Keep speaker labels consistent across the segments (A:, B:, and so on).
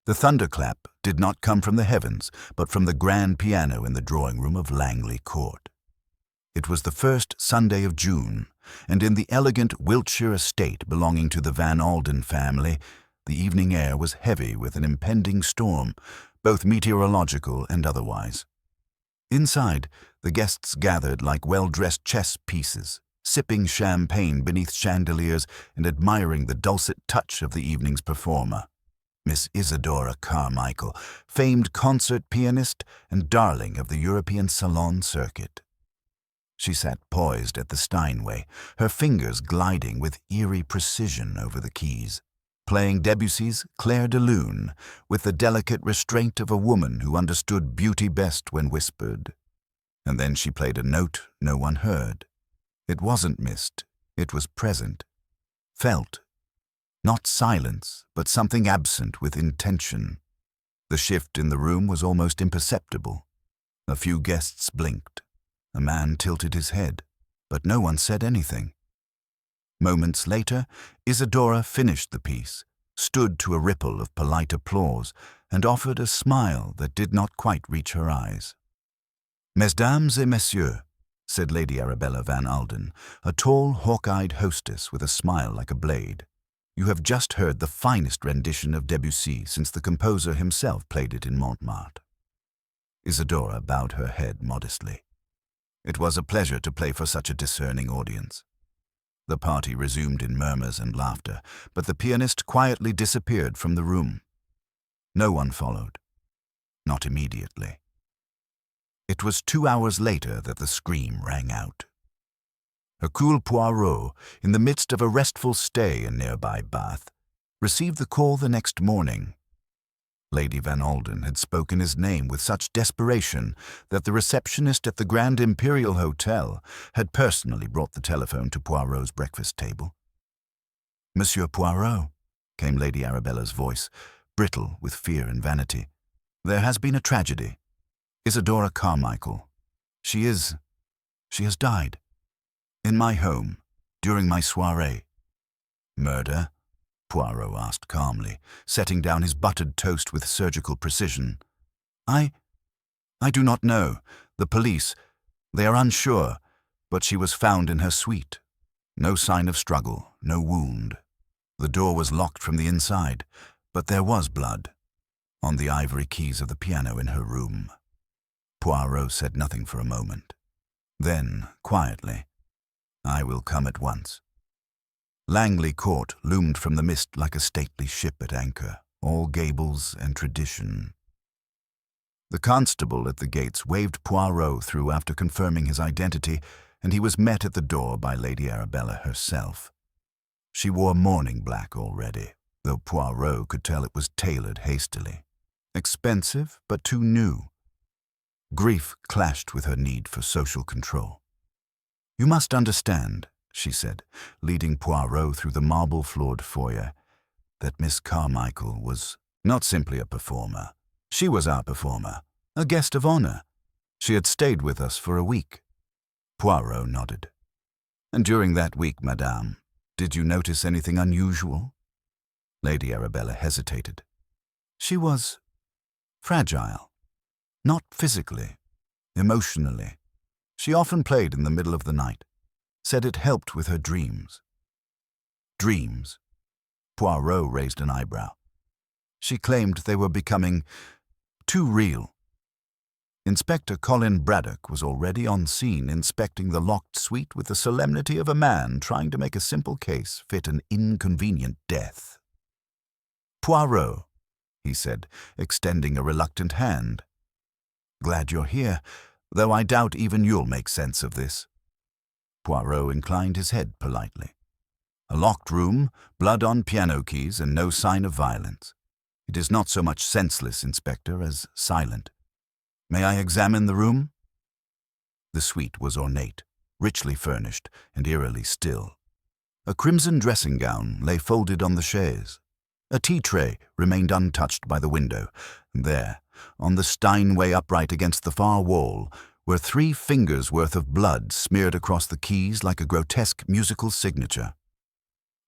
A: The thunderclap did not come from the heavens, but from the grand piano in the drawing-room of Langley Court. It was the first Sunday of June, and in the elegant Wiltshire estate belonging to the Van Alden family, the evening air was heavy with an impending storm, both meteorological and otherwise. Inside, the guests gathered like well-dressed chess pieces, sipping champagne beneath chandeliers and admiring the dulcet touch of the evening's performer, Miss Isadora Carmichael, famed concert pianist and darling of the European salon circuit. She sat poised at the Steinway, her fingers gliding with eerie precision over the keys, playing Debussy's Clair de Lune with the delicate restraint of a woman who understood beauty best when whispered. And then she played a note no one heard. It wasn't missed, it was present, felt. Not silence, but something absent with intention. The shift in the room was almost imperceptible. A few guests blinked. A man tilted his head, but no one said anything. Moments later, Isadora finished the piece, stood to a ripple of polite applause, and offered a smile that did not quite reach her eyes. "Mesdames et messieurs," said Lady Arabella Van Alden, a tall, hawk-eyed hostess with a smile like a blade. "You have just heard the finest rendition of Debussy since the composer himself played it in Montmartre." Isadora bowed her head modestly. It was a pleasure to play for such a discerning audience. The party resumed in murmurs and laughter, but the pianist quietly disappeared from the room. No one followed. Not immediately. It was 2 hours later that the scream rang out. Hercule Poirot, in the midst of a restful stay in nearby Bath, received the call the next morning. Lady Van Alden had spoken his name with such desperation that the receptionist at the Grand Imperial Hotel had personally brought the telephone to Poirot's breakfast table. "Monsieur Poirot," came Lady Arabella's voice, brittle with fear and vanity, "there has been a tragedy. Isadora Carmichael. She has died. In my home, during my soirée." "Murder?" Poirot asked calmly, setting down his buttered toast with surgical precision. I do not know. The police, they are unsure, but she was found in her suite. No sign of struggle, no wound. The door was locked from the inside, but there was blood on the ivory keys of the piano in her room." Poirot said nothing for a moment. Then, quietly, "I will come at once." Langley Court loomed from the mist like a stately ship at anchor, all gables and tradition. The constable at the gates waved Poirot through after confirming his identity, and he was met at the door by Lady Arabella herself. She wore mourning black already, though Poirot could tell it was tailored hastily. Expensive, but too new. Grief clashed with her need for social control. "You must understand," she said, leading Poirot through the marble-floored foyer, "that Miss Carmichael was not simply a performer. She was our performer, a guest of honor. She had stayed with us for a week." Poirot nodded. "And during that week, madame, did you notice anything unusual?" Lady Arabella hesitated. "She was fragile. Not physically, emotionally. She often played in the middle of the night. Said it helped with her dreams." "Dreams?" Poirot raised an eyebrow. "She claimed they were becoming too real." Inspector Colin Braddock was already on scene inspecting the locked suite with the solemnity of a man trying to make a simple case fit an inconvenient death. "Poirot," he said, extending a reluctant hand. "Glad you're here, though I doubt even you'll make sense of this." Poirot inclined his head politely. "A locked room, blood on piano keys, and no sign of violence. It is not so much senseless, Inspector, as silent. May I examine the room?" The suite was ornate, richly furnished, and eerily still. A crimson dressing gown lay folded on the chaise. A tea-tray remained untouched by the window, and there, on the Steinway upright against the far wall, were 3 fingers' worth of blood smeared across the keys like a grotesque musical signature.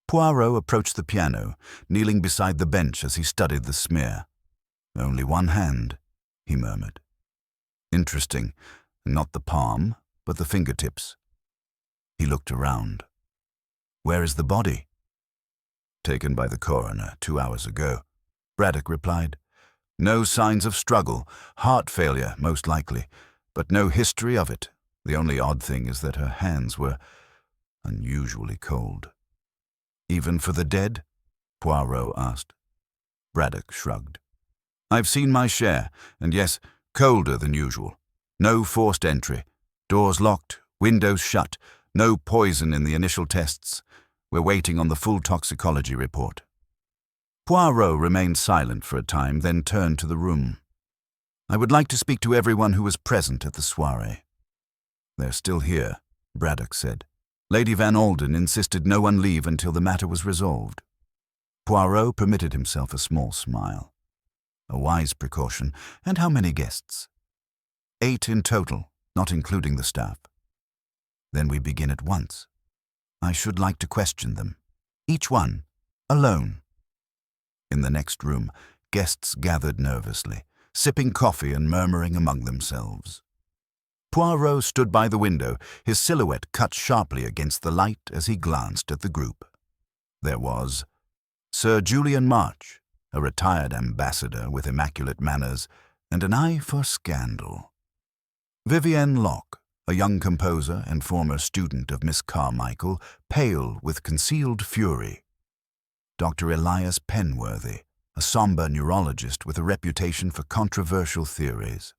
A: Poirot approached the piano, kneeling beside the bench as he studied the smear. Only one hand, he murmured. Interesting. Not the palm, but the fingertips. He looked around. Where is the body? Taken by the coroner 2 hours ago. Braddock replied. No signs of struggle. Heart failure, most likely, but no history of it. The only odd thing is that her hands were unusually cold. Even for the dead? Poirot asked. Braddock shrugged. I've seen my share, and yes, colder than usual. No forced entry. Doors locked, windows shut. No poison in the initial tests. We're waiting on the full toxicology report. Poirot remained silent for a time, then turned to the room. I would like to speak to everyone who was present at the soiree. They're still here, Braddock said. Lady Van Alden insisted no one leave until the matter was resolved. Poirot permitted himself a small smile. A wise precaution. And how many guests? 8 in total, not including the staff. Then we begin at once. I should like to question them. Each one, alone. In the next room, guests gathered nervously, sipping coffee and murmuring among themselves. Poirot stood by the window, his silhouette cut sharply against the light as he glanced at the group. There was Sir Julian March, a retired ambassador with immaculate manners and an eye for scandal. Vivienne Locke, a young composer and former student of Miss Carmichael, pale with concealed fury. Dr. Elias Penworthy, a somber neurologist with a reputation for controversial theories.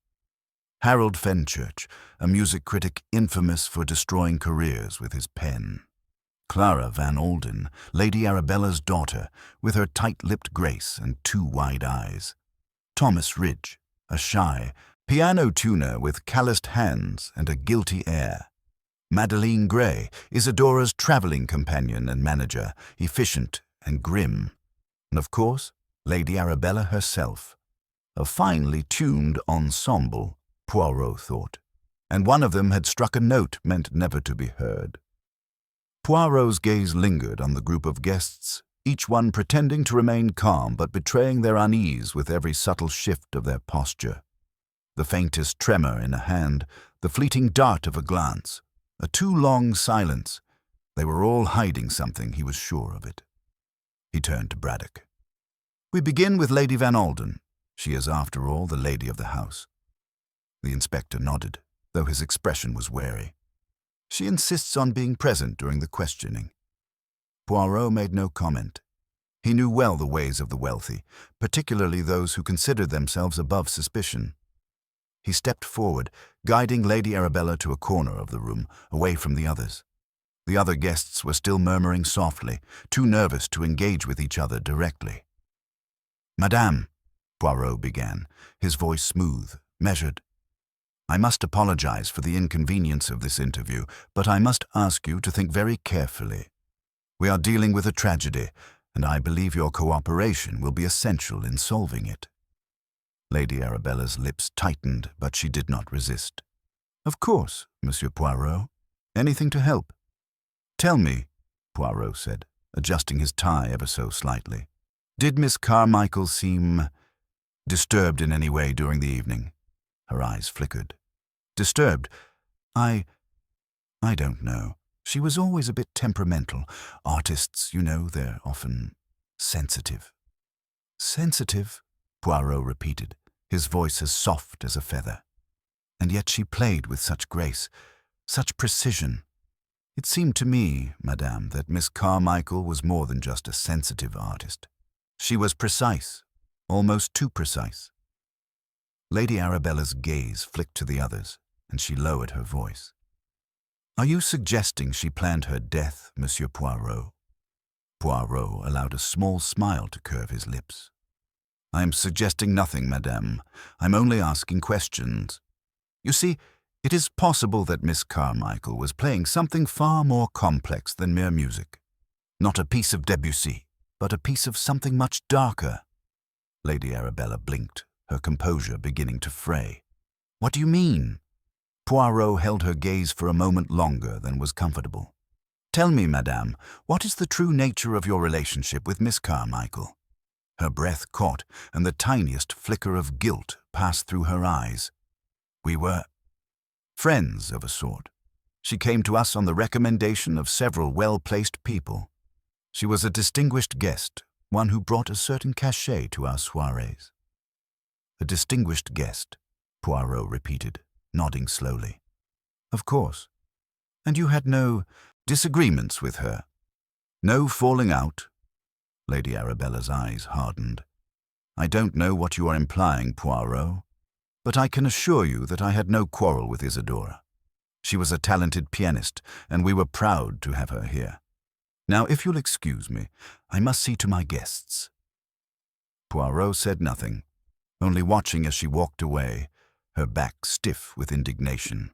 A: Harold Fenchurch, a music critic infamous for destroying careers with his pen. Clara Van Alden, Lady Arabella's daughter, with her tight-lipped grace and 2 wide eyes. Thomas Ridge, a shy, piano tuner with calloused hands and a guilty air. Madeleine Gray, Isadora's traveling companion and manager, efficient and grim. And of course, Lady Arabella herself. A finely tuned ensemble, Poirot thought, and one of them had struck a note meant never to be heard. Poirot's gaze lingered on the group of guests, each one pretending to remain calm but betraying their unease with every subtle shift of their posture. The faintest tremor in a hand, the fleeting dart of a glance, a too long silence. They were all hiding something, he was sure of it. He turned to Braddock. We begin with Lady Van Alden. She is, after all, the lady of the house. The inspector nodded, though his expression was wary. She insists on being present during the questioning. Poirot made no comment. He knew well the ways of the wealthy, particularly those who considered themselves above suspicion. He stepped forward, guiding Lady Arabella to a corner of the room, away from the others. The other guests were still murmuring softly, too nervous to engage with each other directly. Madame, Poirot began, his voice smooth, measured. I must apologize for the inconvenience of this interview, but I must ask you to think very carefully. We are dealing with a tragedy, and I believe your cooperation will be essential in solving it. Lady Arabella's lips tightened, but she did not resist. Of course, Monsieur Poirot. Anything to help. Tell me, Poirot said, adjusting his tie ever so slightly. Did Miss Carmichael seem disturbed in any way during the evening? Her eyes flickered. Disturbed? I don't know. She was always a bit temperamental. Artists, you know, they're often sensitive. Sensitive? Poirot repeated, his voice as soft as a feather. And yet she played with such grace, such precision. It seemed to me, Madame, that Miss Carmichael was more than just a sensitive artist. She was precise, almost too precise. Lady Arabella's gaze flicked to the others, and she lowered her voice. Are you suggesting she planned her death, Monsieur Poirot? Poirot allowed a small smile to curve his lips. I am suggesting nothing, Madame. I'm only asking questions. You see, it is possible that Miss Carmichael was playing something far more complex than mere music. Not a piece of Debussy, but a piece of something much darker. Lady Arabella blinked, her composure beginning to fray. What do you mean? Poirot held her gaze for a moment longer than was comfortable. Tell me, Madame, what is the true nature of your relationship with Miss Carmichael? Her breath caught, and the tiniest flicker of guilt passed through her eyes. We were friends of a sort. She came to us on the recommendation of several well-placed people. She was a distinguished guest, one who brought a certain cachet to our soirees. A distinguished guest, Poirot repeated, nodding slowly. Of course. And you had no disagreements with her? No falling out? Lady Arabella's eyes hardened. I don't know what you are implying, Poirot, but I can assure you that I had no quarrel with Isidora. She was a talented pianist, and we were proud to have her here. Now, if you'll excuse me, I must see to my guests. Poirot said nothing, only watching as she walked away, her back stiff with indignation.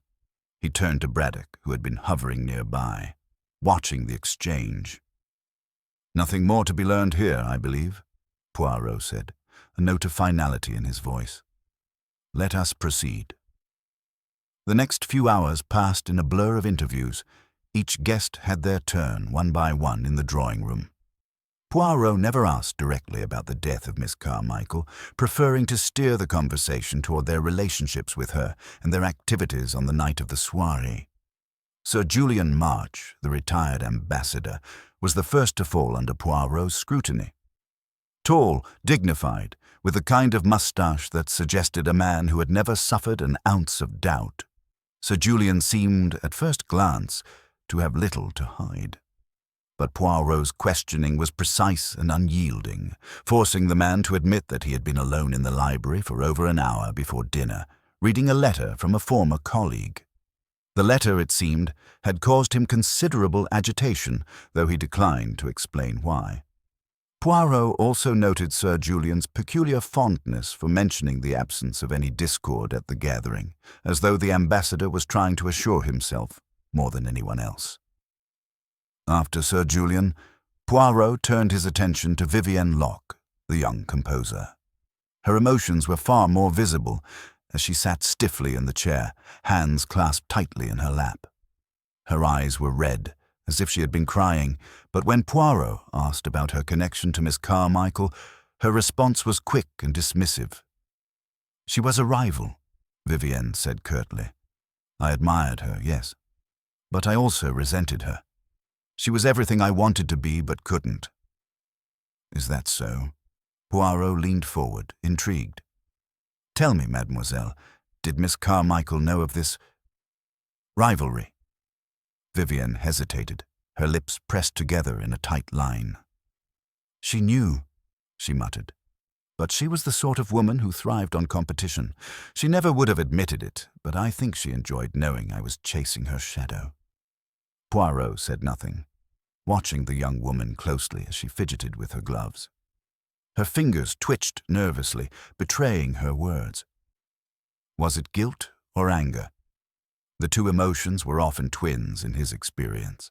A: He turned to Braddock, who had been hovering nearby, watching the exchange. Nothing more to be learned here, I believe, Poirot said, a note of finality in his voice. Let us proceed. The next few hours passed in a blur of interviews. Each guest had their turn, one by one, in the drawing-room. Poirot never asked directly about the death of Miss Carmichael, preferring to steer the conversation toward their relationships with her and their activities on the night of the soirée. Sir Julian March, the retired ambassador, was the first to fall under Poirot's scrutiny. Tall, dignified, with the kind of moustache that suggested a man who had never suffered an ounce of doubt, Sir Julian seemed, at first glance, to have little to hide. But Poirot's questioning was precise and unyielding, forcing the man to admit that he had been alone in the library for over an hour before dinner, reading a letter from a former colleague. The letter, it seemed, had caused him considerable agitation, though he declined to explain why. Poirot also noted Sir Julian's peculiar fondness for mentioning the absence of any discord at the gathering, as though the ambassador was trying to assure himself more than anyone else. After Sir Julian, Poirot turned his attention to Vivienne Locke, the young composer. Her emotions were far more visible as she sat stiffly in the chair, hands clasped tightly in her lap. Her eyes were red, as if she had been crying, but when Poirot asked about her connection to Miss Carmichael, her response was quick and dismissive. She was a rival, Vivienne said curtly. I admired her, yes, but I also resented her. She was everything I wanted to be but couldn't. Is that so? Poirot leaned forward, intrigued. Tell me, mademoiselle, did Miss Carmichael know of this rivalry? Vivienne hesitated, her lips pressed together in a tight line. She knew, she muttered. But she was the sort of woman who thrived on competition. She never would have admitted it, but I think she enjoyed knowing I was chasing her shadow. Poirot said nothing, watching the young woman closely as she fidgeted with her gloves. Her fingers twitched nervously, betraying her words. Was it guilt or anger? The two emotions were often twins in his experience.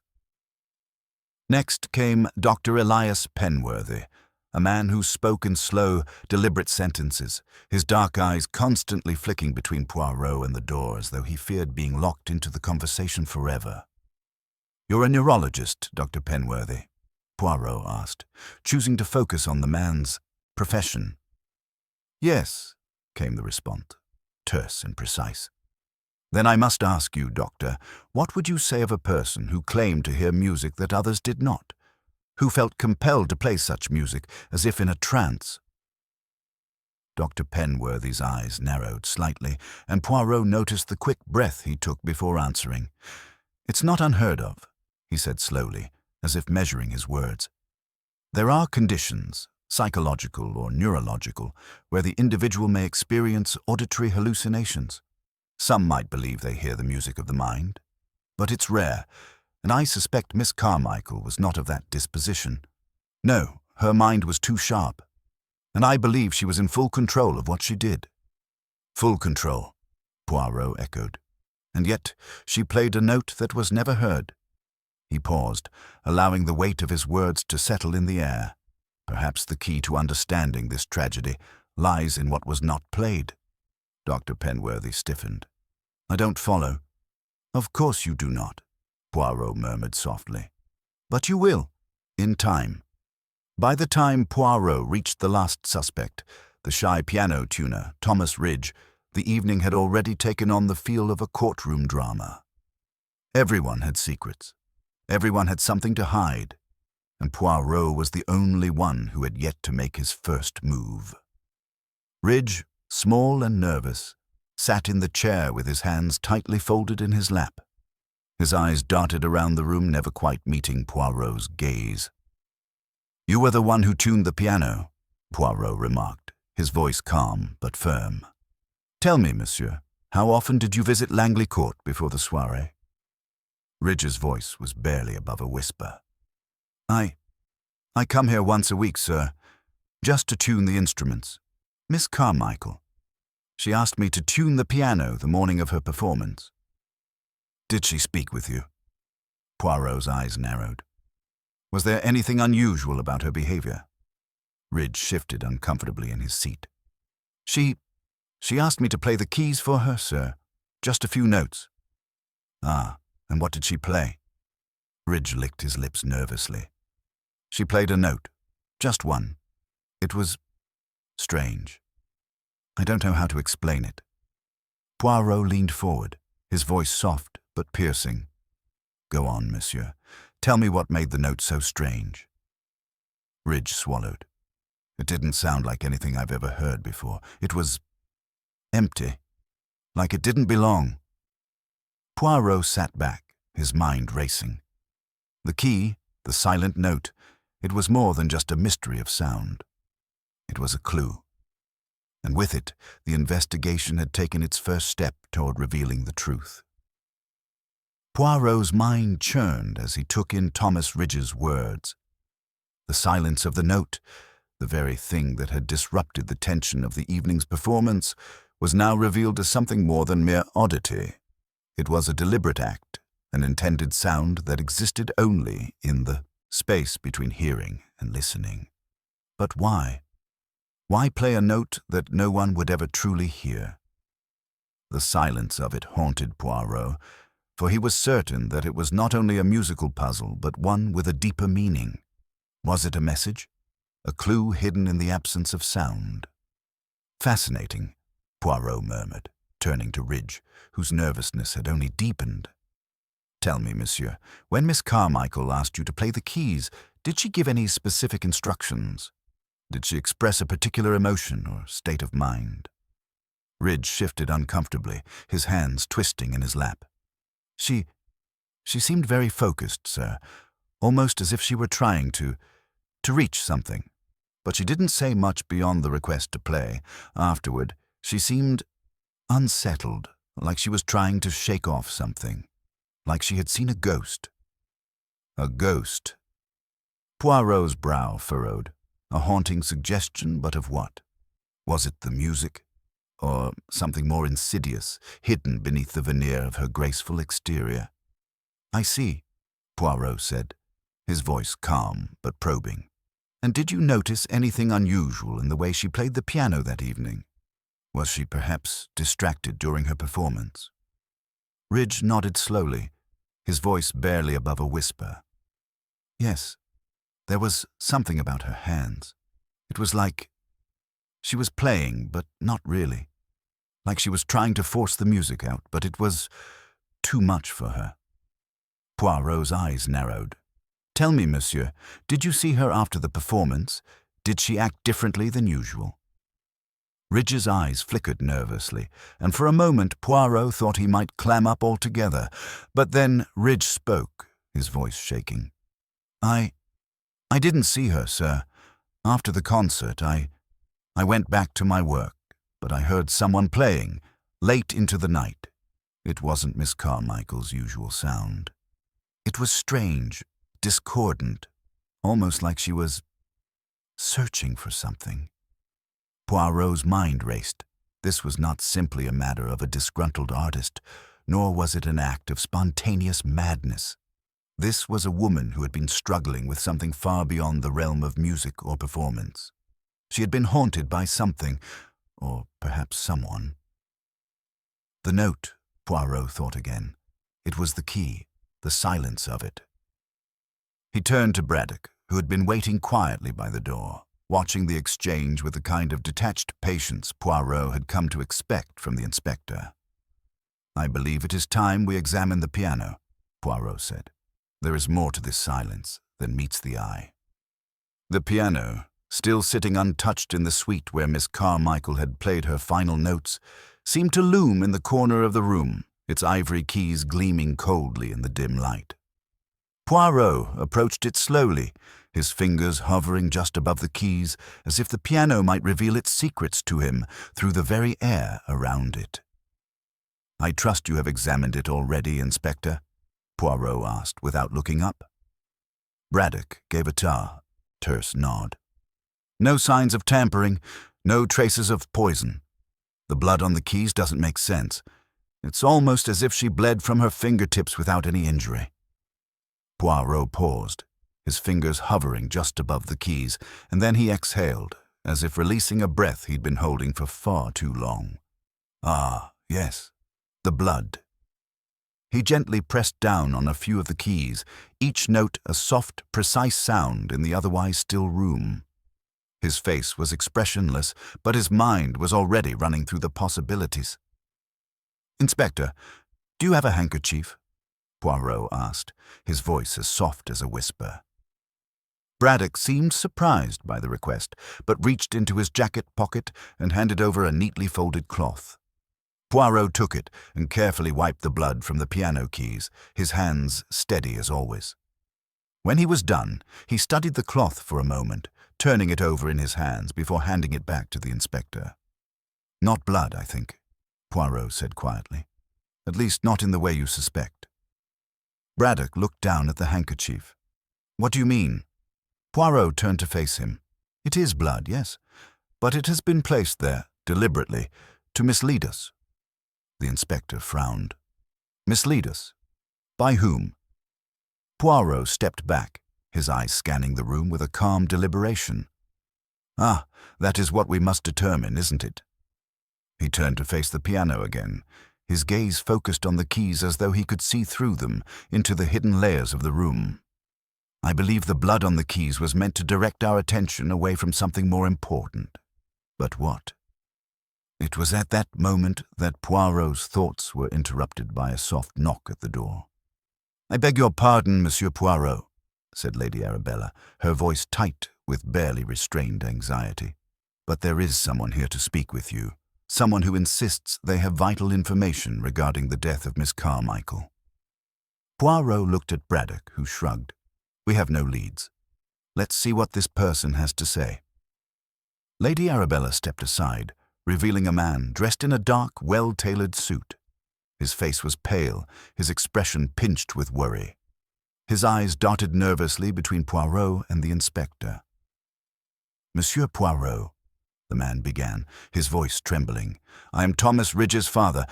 A: Next came Dr. Elias Penworthy, a man who spoke in slow, deliberate sentences, his dark eyes constantly flicking between Poirot and the door as though he feared being locked into the conversation forever. You're a neurologist, Dr. Penworthy? Poirot asked, choosing to focus on the man's profession. Yes, came the response, terse and precise. Then I must ask you, Doctor, what would you say of a person who claimed to hear music that others did not, who felt compelled to play such music as if in a trance? Dr. Penworthy's eyes narrowed slightly, and Poirot noticed the quick breath he took before answering. It's not unheard of, he said slowly, as if measuring his words. There are conditions, psychological or neurological, where the individual may experience auditory hallucinations. Some might believe they hear the music of the mind, but it's rare, and I suspect Miss Carmichael was not of that disposition. No, her mind was too sharp, and I believe she was in full control of what she did. Full control, Poirot echoed, and yet she played a note that was never heard. He paused, allowing the weight of his words to settle in the air. Perhaps the key to understanding this tragedy lies in what was not played. Dr. Penworthy stiffened. I don't follow. Of course you do not, Poirot murmured softly. But you will, in time. By the time Poirot reached the last suspect, the shy piano tuner, Thomas Ridge, the evening had already taken on the feel of a courtroom drama. Everyone had secrets. Everyone had something to hide, and Poirot was the only one who had yet to make his first move. Ridge, small and nervous, sat in the chair with his hands tightly folded in his lap. His eyes darted around the room, never quite meeting Poirot's gaze. "You were the one who tuned the piano," Poirot remarked, his voice calm but firm. "Tell me, monsieur, how often did you visit Langley Court before the soiree?" Ridge's voice was barely above a whisper. I come here once a week, sir, just to tune the instruments. Miss Carmichael. She asked me to tune the piano the morning of her performance." "Did she speak with you?" Poirot's eyes narrowed. "Was there anything unusual about her behavior?" Ridge shifted uncomfortably in his seat. She asked me to play the keys for her, sir. Just a few notes." "Ah, and what did she play?" Ridge licked his lips nervously. "She played a note. Just one. It was strange. I don't know how to explain it." Poirot leaned forward, his voice soft but piercing. "Go on, monsieur. Tell me what made the note so strange." Ridge swallowed. "It didn't sound like anything I've ever heard before. It was empty, like it didn't belong." Poirot sat back, his mind racing. The key, the silent note, it was more than just a mystery of sound. It was a clue. And with it, the investigation had taken its first step toward revealing the truth. Poirot's mind churned as he took in Thomas Ridge's words. The silence of the note, the very thing that had disrupted the tension of the evening's performance, was now revealed as something more than mere oddity. It was a deliberate act, an intended sound that existed only in the space between hearing and listening. But why? Why play a note that no one would ever truly hear? The silence of it haunted Poirot, for he was certain that it was not only a musical puzzle, but one with a deeper meaning. Was it a message? A clue hidden in the absence of sound? "Fascinating," Poirot murmured, turning to Ridge, whose nervousness had only deepened. "Tell me, monsieur, when Miss Carmichael asked you to play the keys, did she give any specific instructions? Did she express a particular emotion or state of mind?" Ridge shifted uncomfortably, his hands twisting in his lap. She seemed very focused, sir, almost as if she were trying to reach something. But she didn't say much beyond the request to play. Afterward, she seemed unsettled, like she was trying to shake off something, like she had seen a ghost. A ghost. Poirot's brow furrowed. A haunting suggestion, but of what? Was it the music? Or something more insidious, hidden beneath the veneer of her graceful exterior? "I see," Poirot said, his voice calm but probing. "And did you notice anything unusual in the way she played the piano that evening? Was she perhaps distracted during her performance?" Ridge nodded slowly, his voice barely above a whisper. "Yes, there was something about her hands. It was like she was playing, but not really. Like she was trying to force the music out, but it was too much for her." Poirot's eyes narrowed. "Tell me, monsieur, did you see her after the performance? Did she act differently than usual?" Ridge's eyes flickered nervously, and for a moment Poirot thought he might clam up altogether. But then Ridge spoke, his voice shaking. I didn't see her, sir. After the concert, I went back to my work, but I heard someone playing, late into the night. It wasn't Miss Carmichael's usual sound. It was strange, discordant, almost like she was searching for something." Poirot's mind raced. This was not simply a matter of a disgruntled artist, nor was it an act of spontaneous madness. This was a woman who had been struggling with something far beyond the realm of music or performance. She had been haunted by something, or perhaps someone. The note, Poirot thought again. It was the key, the silence of it. He turned to Braddock, who had been waiting quietly by the door, watching the exchange with the kind of detached patience Poirot had come to expect from the inspector. "I believe it is time we examine the piano," Poirot said. "There is more to this silence than meets the eye." The piano, still sitting untouched in the suite where Miss Carmichael had played her final notes, seemed to loom in the corner of the room, its ivory keys gleaming coldly in the dim light. Poirot approached it slowly, his fingers hovering just above the keys, as if the piano might reveal its secrets to him through the very air around it. "I trust you have examined it already, Inspector?" Poirot asked without looking up. Braddock gave a terse nod. "No signs of tampering, no traces of poison. The blood on the keys doesn't make sense. It's almost as if she bled from her fingertips without any injury." Poirot paused, his fingers hovering just above the keys, and then he exhaled, as if releasing a breath he'd been holding for far too long. "Ah, yes, the blood." He gently pressed down on a few of the keys, each note a soft, precise sound in the otherwise still room. His face was expressionless, but his mind was already running through the possibilities. "Inspector, do you have a handkerchief?" Poirot asked, his voice as soft as a whisper. Braddock seemed surprised by the request, but reached into his jacket pocket and handed over a neatly folded cloth. Poirot took it and carefully wiped the blood from the piano keys, his hands steady as always. When he was done, he studied the cloth for a moment, turning it over in his hands before handing it back to the inspector. "Not blood, I think," Poirot said quietly. "At least not in the way you suspect." Braddock looked down at the handkerchief. "What do you mean?" Poirot turned to face him. "It is blood, yes, but it has been placed there, deliberately, to mislead us." The inspector frowned. "Mislead us? By whom?" Poirot stepped back, his eyes scanning the room with a calm deliberation. "Ah, that is what we must determine, isn't it?" He turned to face the piano again, his gaze focused on the keys as though he could see through them into the hidden layers of the room. "I believe the blood on the keys was meant to direct our attention away from something more important. But what?" It was at that moment that Poirot's thoughts were interrupted by a soft knock at the door. "I beg your pardon, Monsieur Poirot," said Lady Arabella, her voice tight with barely restrained anxiety. "But there is someone here to speak with you, someone who insists they have vital information regarding the death of Miss Carmichael." Poirot looked at Braddock, who shrugged. "We have no leads. Let's see what this person has to say." Lady Arabella stepped aside, revealing a man dressed in a dark, well-tailored suit. His face was pale, his expression pinched with worry. His eyes darted nervously between Poirot and the inspector. "Monsieur Poirot," the man began, his voice trembling, "I am Thomas Ridge's father.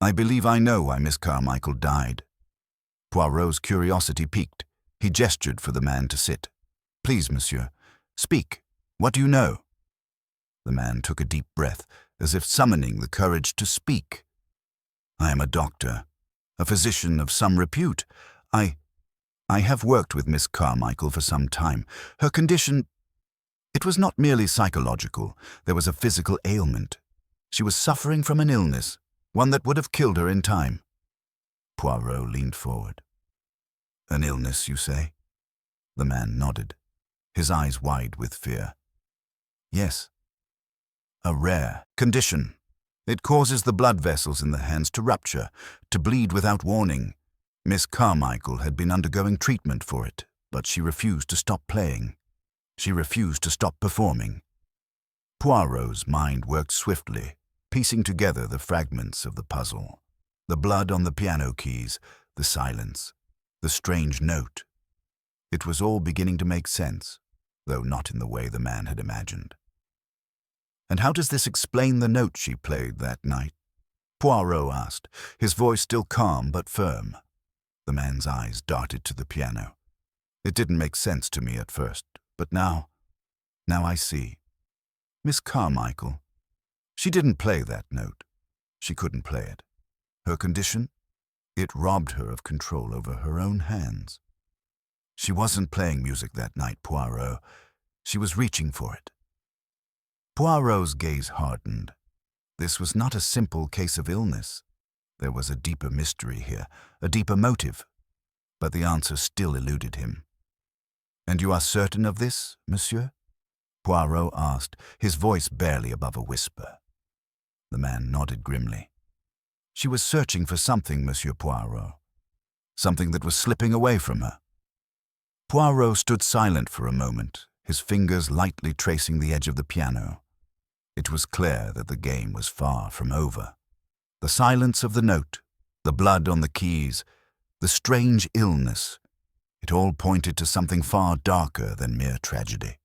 A: I believe I know why Miss Carmichael died." Poirot's curiosity piqued. He gestured for the man to sit. "Please, monsieur, speak. What do you know?" The man took a deep breath, as if summoning the courage to speak. "I am a doctor, a physician of some repute. I have worked with Miss Carmichael for some time. Her condition, it was not merely psychological. There was a physical ailment. She was suffering from an illness, one that would have killed her in time." Poirot leaned forward. "An illness, you say?" The man nodded, his eyes wide with fear. "Yes. A rare condition. It causes the blood vessels in the hands to rupture, to bleed without warning. Miss Carmichael had been undergoing treatment for it, but she refused to stop playing. She refused to stop performing." Poirot's mind worked swiftly, piecing together the fragments of the puzzle. The blood on the piano keys, the silence, the strange note. It was all beginning to make sense, though not in the way the man had imagined. "And how does this explain the note she played that night?" Poirot asked, his voice still calm but firm. The man's eyes darted to the piano. "It didn't make sense to me at first, but now I see. Miss Carmichael, she didn't play that note. She couldn't play it. Her condition? It robbed her of control over her own hands. She wasn't playing music that night, Poirot. She was reaching for it. Poirot's gaze hardened. This was not a simple case of illness. There was a deeper mystery here, a deeper motive. But the answer still eluded him. "And you are certain of this, monsieur?" Poirot asked, his voice barely above a whisper. The man nodded grimly. "She was searching for something, Monsieur Poirot. Something that was slipping away from her." Poirot stood silent for a moment, his fingers lightly tracing the edge of the piano. It was clear that the game was far from over. The silence of the note, the blood on the keys, the strange illness, it all pointed to something far darker than mere tragedy.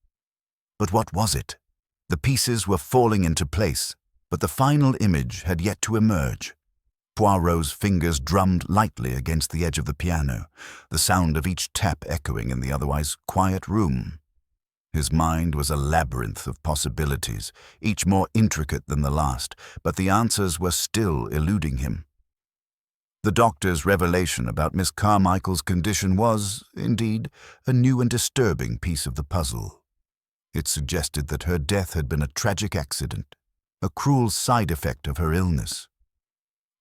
A: But what was it? The pieces were falling into place, but the final image had yet to emerge. Poirot's fingers drummed lightly against the edge of the piano, the sound of each tap echoing in the otherwise quiet room. His mind was a labyrinth of possibilities, each more intricate than the last, but the answers were still eluding him. The doctor's revelation about Miss Carmichael's condition was, indeed, a new and disturbing piece of the puzzle. It suggested that her death had been a tragic accident, a cruel side effect of her illness.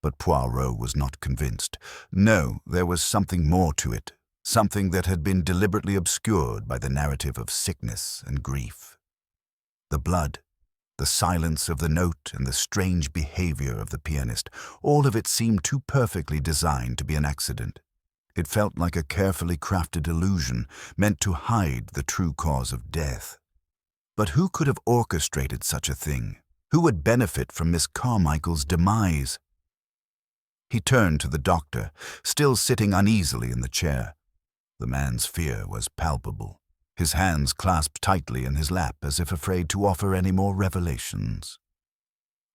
A: But Poirot was not convinced. No, there was something more to it, something that had been deliberately obscured by the narrative of sickness and grief. The blood, the silence of the note, and the strange behavior of the pianist, all of it seemed too perfectly designed to be an accident. It felt like a carefully crafted illusion, meant to hide the true cause of death. But who could have orchestrated such a thing? Who would benefit from Miss Carmichael's demise? He turned to the doctor, still sitting uneasily in the chair. The man's fear was palpable, his hands clasped tightly in his lap as if afraid to offer any more revelations.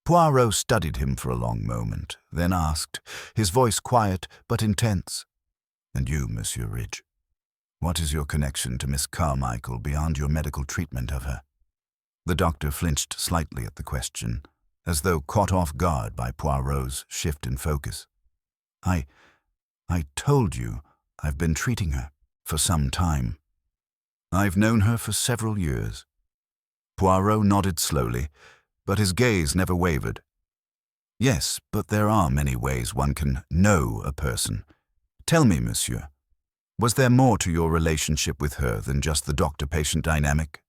A: Poirot studied him for a long moment, then asked, his voice quiet but intense, "And you, Monsieur Ridge, what is your connection to Miss Carmichael beyond your medical treatment of her?" The doctor flinched slightly at the question, as though caught off guard by Poirot's shift in focus. I told you I've been treating her for some time. I've known her for several years." Poirot nodded slowly, but his gaze never wavered. "Yes, but there are many ways one can know a person. Tell me, monsieur, was there more to your relationship with her than just the doctor-patient dynamic?"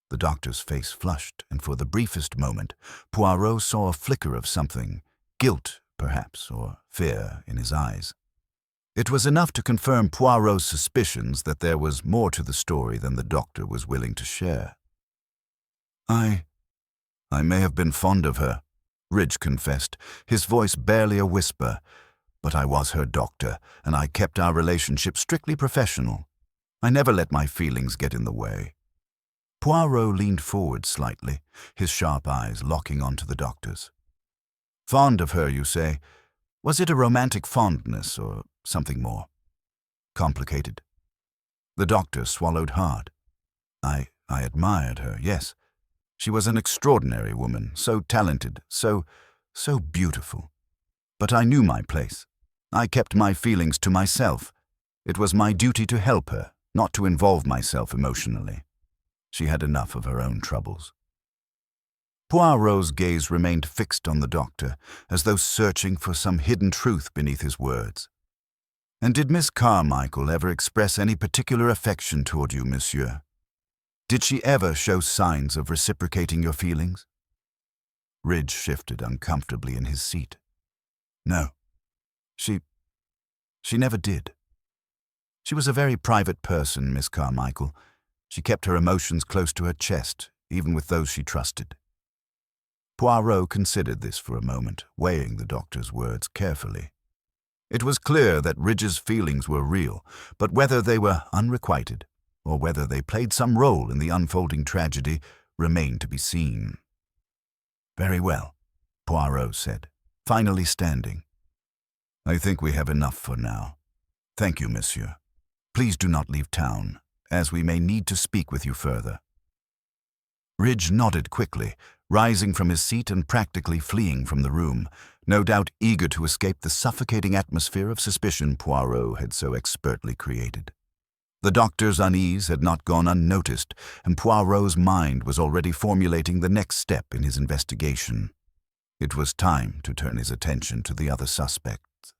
A: The doctor's face flushed, and for the briefest moment, Poirot saw a flicker of something, guilt, perhaps, or fear in his eyes. It was enough to confirm Poirot's suspicions that there was more to the story than the doctor was willing to share. I may have been fond of her," Ridge confessed, his voice barely a whisper, "but I was her doctor, and I kept our relationship strictly professional. I never let my feelings get in the way." Poirot leaned forward slightly, his sharp eyes locking onto the doctor's. "Fond of her, you say? Was it a romantic fondness or something more complicated?" The doctor swallowed hard. I admired her, yes. She was an extraordinary woman, so talented, so beautiful. But I knew my place. I kept my feelings to myself. It was my duty to help her, not to involve myself emotionally. She had enough of her own troubles. Poirot's gaze remained fixed on the doctor, as though searching for some hidden truth beneath his words. "And did Miss Carmichael ever express any particular affection toward you, monsieur? Did she ever show signs of reciprocating your feelings?" Ridge shifted uncomfortably in his seat. "No, she never did. She was a very private person, Miss Carmichael. She kept her emotions close to her chest, even with those she trusted." Poirot considered this for a moment, weighing the doctor's words carefully. It was clear that Ridge's feelings were real, but whether they were unrequited, or whether they played some role in the unfolding tragedy, remained to be seen. "Very well," Poirot said, finally standing. "I think we have enough for now. Thank you, monsieur. Please do not leave town, as we may need to speak with you further." Ridge nodded quickly, rising from his seat and practically fleeing from the room, no doubt eager to escape the suffocating atmosphere of suspicion Poirot had so expertly created. The doctor's unease had not gone unnoticed, and Poirot's mind was already formulating the next step in his investigation. It was time to turn his attention to the other suspects.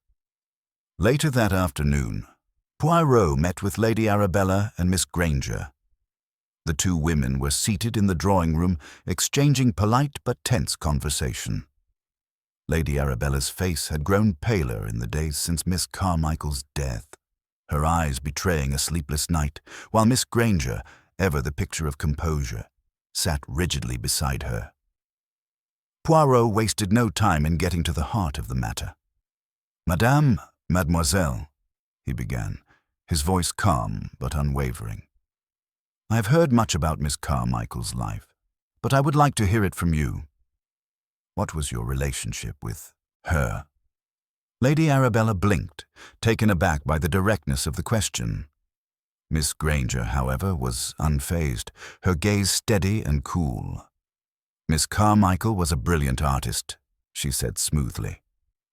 A: Later that afternoon, Poirot met with Lady Arabella and Miss Granger. The two women were seated in the drawing-room, exchanging polite but tense conversation. Lady Arabella's face had grown paler in the days since Miss Carmichael's death, her eyes betraying a sleepless night, while Miss Granger, ever the picture of composure, sat rigidly beside her. Poirot wasted no time in getting to the heart of the matter. Mademoiselle, he began, his voice calm but unwavering. I have heard much about Miss Carmichael's life, but I would like to hear it from you. What was your relationship with her? Lady Arabella blinked, taken aback by the directness of the question. Miss Granger, however, was unfazed, her gaze steady and cool. Miss Carmichael was a brilliant artist, she said smoothly.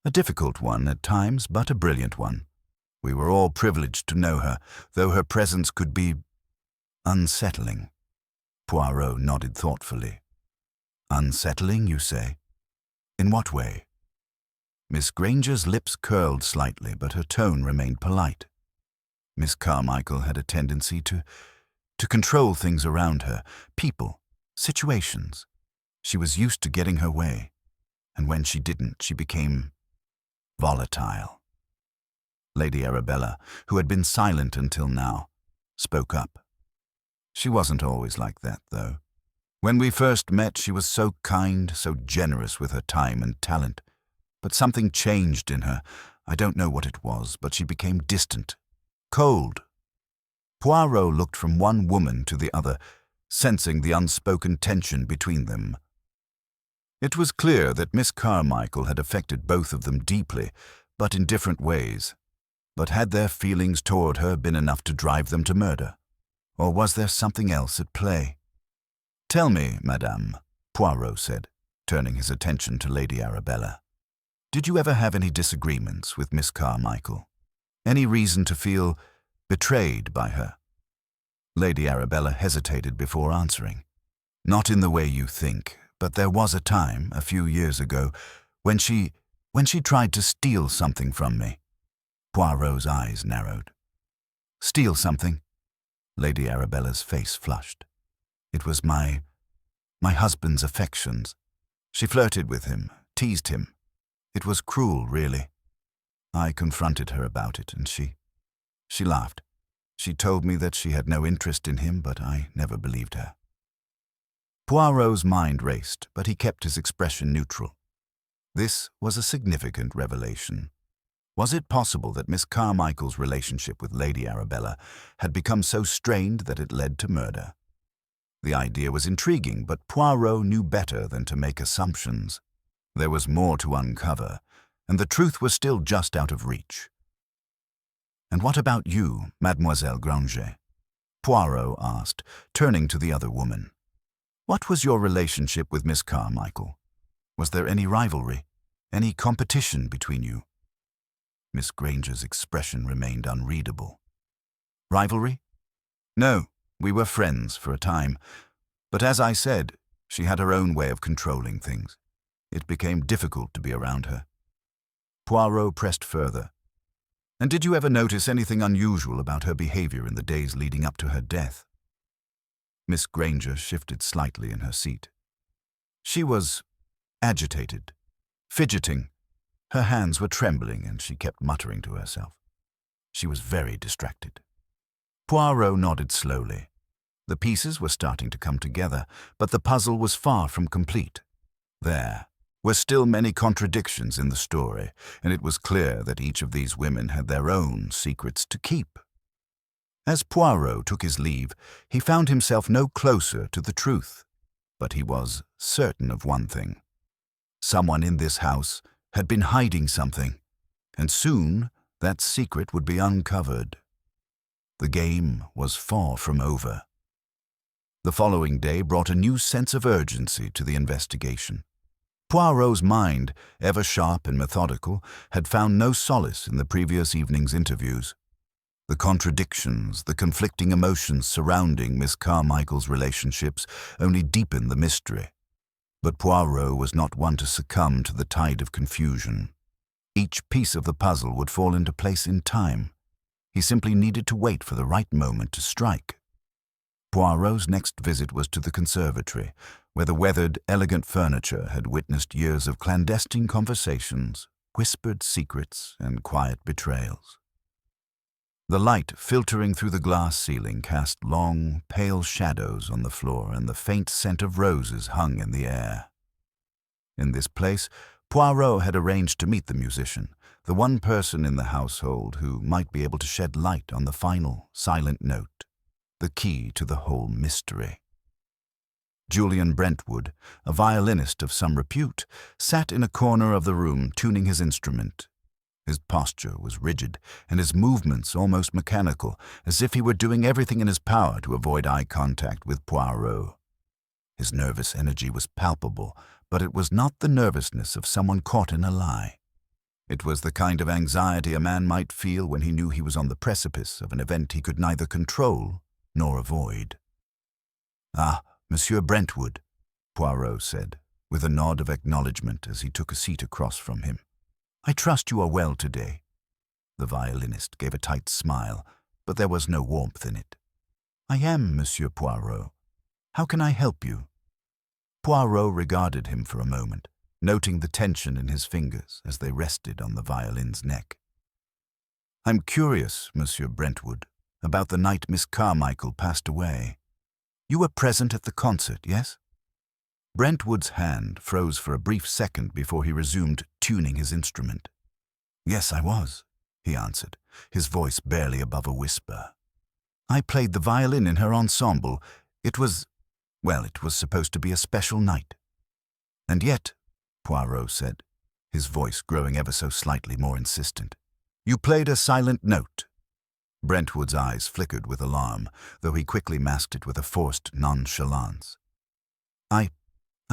A: A difficult one at times, but a brilliant one. We were all privileged to know her, though her presence could be unsettling. Poirot nodded thoughtfully. Unsettling, you say? In what way? Miss Granger's lips curled slightly, but her tone remained polite. Miss Carmichael had a tendency to control things around her, people, situations. She was used to getting her way, and when she didn't, she became volatile. Lady Arabella, who had been silent until now, spoke up. She wasn't always like that, though. When we first met, she was so kind, so generous with her time and talent. But something changed in her. I don't know what it was, but she became distant, cold. Poirot looked from one woman to the other, sensing the unspoken tension between them. It was clear that Miss Carmichael had affected both of them deeply, but in different ways. But had their feelings toward her been enough to drive them to murder? Or was there something else at play? Tell me, madame, Poirot said, turning his attention to Lady Arabella. Did you ever have any disagreements with Miss Carmichael? Any reason to feel betrayed by her? Lady Arabella hesitated before answering. Not in the way you think, but there was a time, a few years ago, when she tried to steal something from me. Poirot's eyes narrowed. Steal something? Lady Arabella's face flushed. It was my husband's affections. She flirted with him, teased him. It was cruel, really. I confronted her about it, and she laughed. She told me that she had no interest in him, but I never believed her. Poirot's mind raced, but he kept his expression neutral. This was a significant revelation. Was it possible that Miss Carmichael's relationship with Lady Arabella had become so strained that it led to murder? The idea was intriguing, but Poirot knew better than to make assumptions. There was more to uncover, and the truth was still just out of reach. And what about you, Mademoiselle Granger? Poirot asked, turning to the other woman. What was your relationship with Miss Carmichael? Was there any rivalry, any competition between you? Miss Granger's expression remained unreadable. Rivalry? No, we were friends for a time, but as I said, she had her own way of controlling things. It became difficult to be around her. Poirot pressed further. And did you ever notice anything unusual about her behavior in the days leading up to her death? Miss Granger shifted slightly in her seat. She was agitated, fidgeting. Her hands were trembling, and she kept muttering to herself. She was very distracted. Poirot nodded slowly. The pieces were starting to come together, but the puzzle was far from complete. There were still many contradictions in the story, and it was clear that each of these women had their own secrets to keep. As Poirot took his leave, he found himself no closer to the truth, but he was certain of one thing. Someone in this house had been hiding something, and soon that secret would be uncovered. The game was far from over. The following day brought a new sense of urgency to the investigation. Poirot's mind, ever sharp and methodical, had found no solace in the previous evening's interviews. The contradictions, the conflicting emotions surrounding Miss Carmichael's relationships only deepened the mystery. But Poirot was not one to succumb to the tide of confusion. Each piece of the puzzle would fall into place in time. He simply needed to wait for the right moment to strike. Poirot's next visit was to the conservatory, where the weathered, elegant furniture had witnessed years of clandestine conversations, whispered secrets, and quiet betrayals. The light filtering through the glass ceiling cast long, pale shadows on the floor, and the faint scent of roses hung in the air. In this place, Poirot had arranged to meet the musician, the one person in the household who might be able to shed light on the final, silent note, the key to the whole mystery. Julian Brentwood, a violinist of some repute, sat in a corner of the room tuning his instrument. His posture was rigid, and his movements almost mechanical, as if he were doing everything in his power to avoid eye contact with Poirot. His nervous energy was palpable, but it was not the nervousness of someone caught in a lie. It was the kind of anxiety a man might feel when he knew he was on the precipice of an event he could neither control nor avoid. "Ah, Monsieur Brentwood," Poirot said, with a nod of acknowledgement as he took a seat across from him. "I trust you are well today." The violinist gave a tight smile, but there was no warmth in it. "I am, Monsieur Poirot. How can I help you?" Poirot regarded him for a moment, noting the tension in his fingers as they rested on the violin's neck. "I'm curious, Monsieur Brentwood, about the night Miss Carmichael passed away. You were present at the concert, yes?" Brentwood's hand froze for a brief second before he resumed tuning his instrument. "Yes, I was," he answered, his voice barely above a whisper. "I played the violin in her ensemble. It was supposed to be a special night." "And yet," Poirot said, his voice growing ever so slightly more insistent, "you played a silent note." Brentwood's eyes flickered with alarm, though he quickly masked it with a forced nonchalance.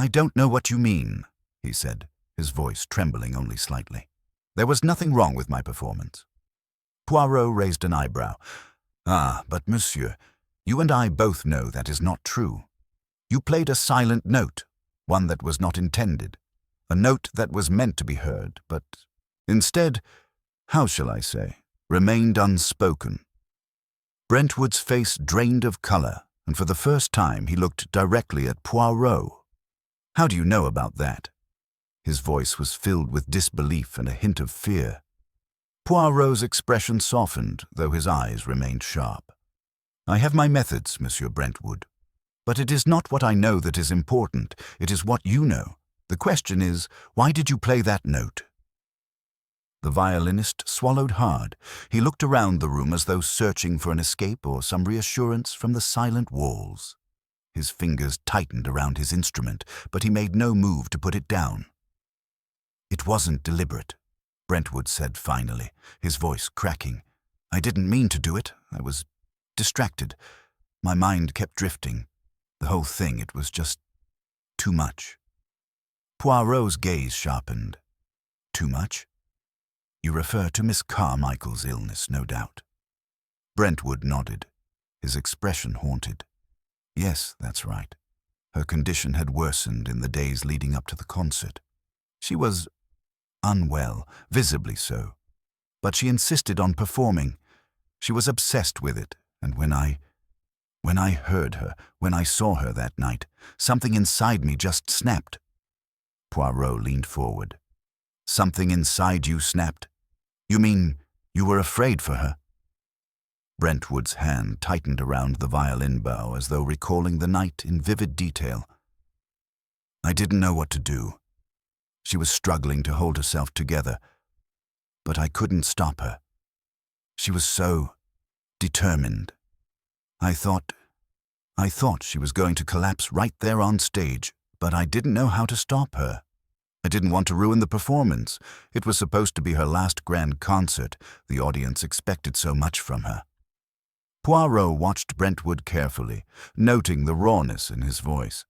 A: I don't know what you mean," he said, his voice trembling only slightly. "There was nothing wrong with my performance." Poirot raised an eyebrow. "Ah, but monsieur, you and I both know that is not true. You played a silent note, one that was not intended, a note that was meant to be heard, but instead, how shall I say, remained unspoken." Brentwood's face drained of color, and for the first time he looked directly at Poirot. "How do you know about that?" His voice was filled with disbelief and a hint of fear. Poirot's expression softened, though his eyes remained sharp. "I have my methods, Monsieur Brentwood. But it is not what I know that is important, it is what you know. The question is, why did you play that note?" The violinist swallowed hard. He looked around the room as though searching for an escape or some reassurance from the silent walls. His fingers tightened around his instrument, but he made no move to put it down. "It wasn't deliberate," Brentwood said finally, his voice cracking. "I didn't mean to do it. I was distracted. My mind kept drifting. The whole thing, it was just too much." Poirot's gaze sharpened. "Too much? You refer to Miss Carmichael's illness, no doubt." Brentwood nodded, his expression haunted. "Yes, that's right. Her condition had worsened in the days leading up to the concert. She was unwell, visibly so. But she insisted on performing. She was obsessed with it, and when I heard her, when I saw her that night, something inside me just snapped." Poirot leaned forward. "Something inside you snapped? You mean you were afraid for her?" Brentwood's hand tightened around the violin bow as though recalling the night in vivid detail. "I didn't know what to do. She was struggling to hold herself together, but I couldn't stop her. She was so determined. I thought she was going to collapse right there on stage, but I didn't know how to stop her. I didn't want to ruin the performance. It was supposed to be her last grand concert. The audience expected so much from her." Poirot watched Brentwood carefully, noting the rawness in his voice.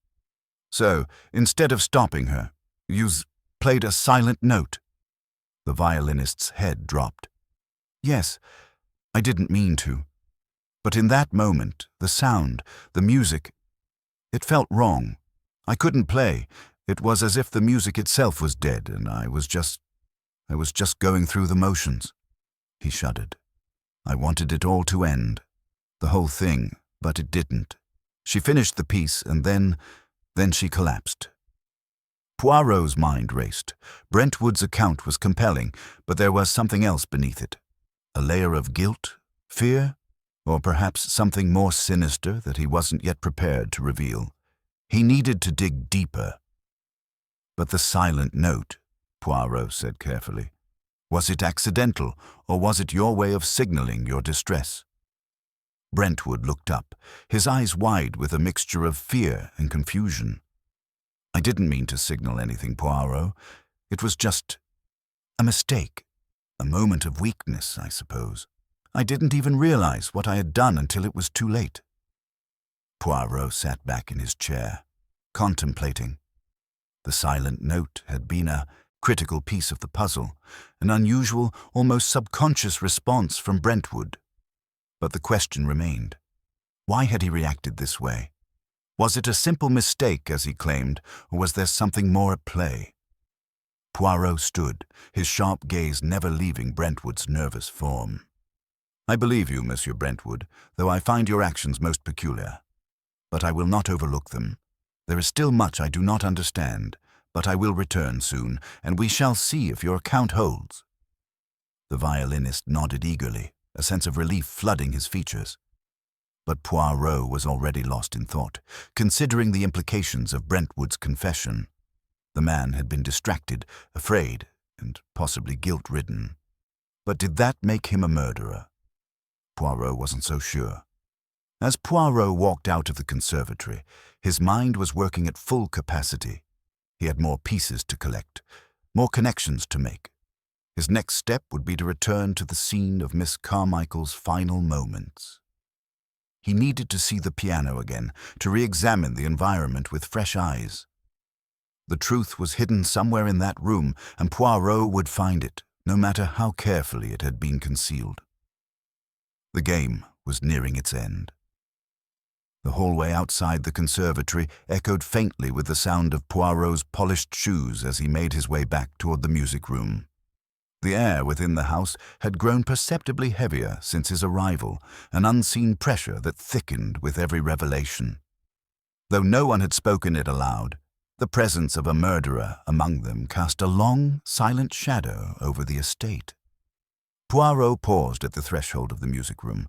A: "So, instead of stopping her, you played a silent note?" The violinist's head dropped. "Yes, I didn't mean to. But in that moment, the sound, the music, it felt wrong. I couldn't play. It was as if the music itself was dead, and I was just going through the motions. He shuddered. I wanted it all to end, the whole thing, but it didn't. She finished the piece, and then she collapsed. Poirot's mind raced. Brentwood's account was compelling, but there was something else beneath it. A layer of guilt, fear, or perhaps something more sinister that he wasn't yet prepared to reveal. He needed to dig deeper. But the silent note, Poirot said carefully. Was it accidental, or was it your way of signaling your distress? Brentwood looked up, his eyes wide with a mixture of fear and confusion. I didn't mean to signal anything, Poirot. It was just a mistake, a moment of weakness, I suppose. I didn't even realize what I had done until it was too late. Poirot sat back in his chair, contemplating. The silent note had been a critical piece of the puzzle, an unusual, almost subconscious response from Brentwood. But the question remained. Why had he reacted this way? Was it a simple mistake, as he claimed, or was there something more at play? Poirot stood, his sharp gaze never leaving Brentwood's nervous form. I believe you, Monsieur Brentwood, though I find your actions most peculiar. But I will not overlook them. There is still much I do not understand, but I will return soon, and we shall see if your account holds. The violinist nodded eagerly, a sense of relief flooding his features. But Poirot was already lost in thought, considering the implications of Brentwood's confession. The man had been distracted, afraid, and possibly guilt-ridden. But did that make him a murderer? Poirot wasn't so sure. As Poirot walked out of the conservatory, his mind was working at full capacity. He had more pieces to collect, more connections to make. His next step would be to return to the scene of Miss Carmichael's final moments. He needed to see the piano again, to re-examine the environment with fresh eyes. The truth was hidden somewhere in that room, and Poirot would find it, no matter how carefully it had been concealed. The game was nearing its end. The hallway outside the conservatory echoed faintly with the sound of Poirot's polished shoes as he made his way back toward the music room. The air within the house had grown perceptibly heavier since his arrival, an unseen pressure that thickened with every revelation. Though no one had spoken it aloud, the presence of a murderer among them cast a long, silent shadow over the estate. Poirot paused at the threshold of the music room.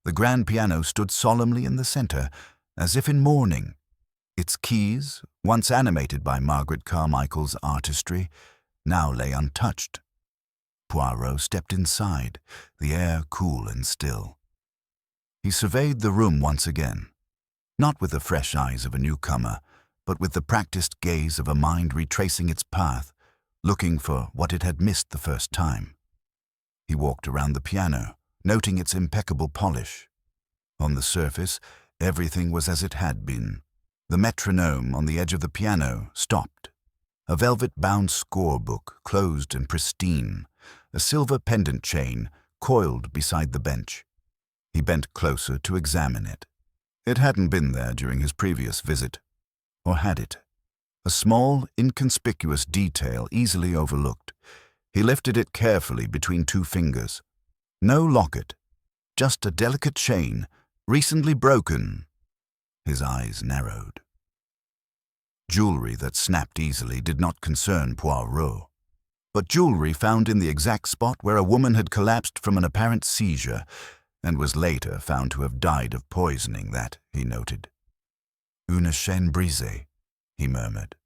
A: The grand piano stood solemnly in the center, as if in mourning. Its keys, once animated by Margaret Carmichael's artistry, now lay untouched. Poirot stepped inside, the air cool and still. He surveyed the room once again, not with the fresh eyes of a newcomer, but with the practiced gaze of a mind retracing its path, looking for what it had missed the first time. He walked around the piano, noting its impeccable polish. On the surface, everything was as it had been. The metronome on the edge of the piano stopped. A velvet-bound scorebook, closed and pristine. A silver pendant chain coiled beside the bench. He bent closer to examine it. It hadn't been there during his previous visit. Or had it? A small, inconspicuous detail easily overlooked. He lifted it carefully between two fingers. No locket, just a delicate chain, recently broken. His eyes narrowed. Jewelry that snapped easily did not concern Poirot. But jewelry found in the exact spot where a woman had collapsed from an apparent seizure and was later found to have died of poisoning that, he noted. Une chaîne brisée, he murmured.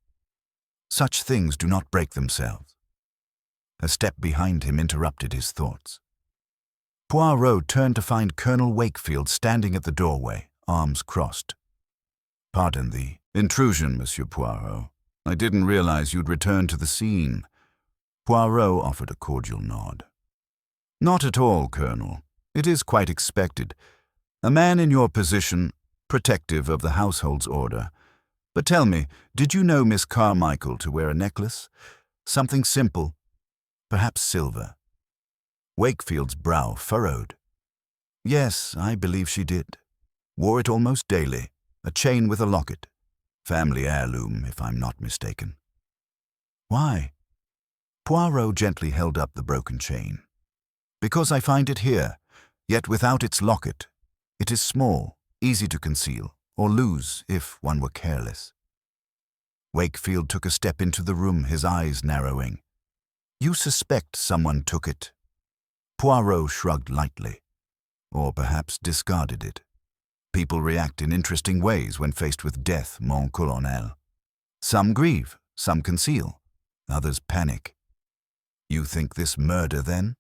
A: Such things do not break themselves. A step behind him interrupted his thoughts. Poirot turned to find Colonel Wakefield standing at the doorway, arms crossed. Pardon the intrusion, Monsieur Poirot. I didn't realize you'd returned to the scene. Poirot offered a cordial nod. Not at all, Colonel. It is quite expected. A man in your position, protective of the household's order. But tell me, did you know Miss Carmichael to wear a necklace? Something simple, perhaps silver. Wakefield's brow furrowed. Yes, I believe she did. Wore it almost daily, a chain with a locket. Family heirloom, if I'm not mistaken. Why? Poirot gently held up the broken chain. Because I find it here, yet without its locket. It is small, easy to conceal, or lose if one were careless. Wakefield took a step into the room, his eyes narrowing. You suspect someone took it? Poirot shrugged lightly, or perhaps discarded it. People react in interesting ways when faced with death, mon colonel. Some grieve, some conceal, others panic. You think this murder, then?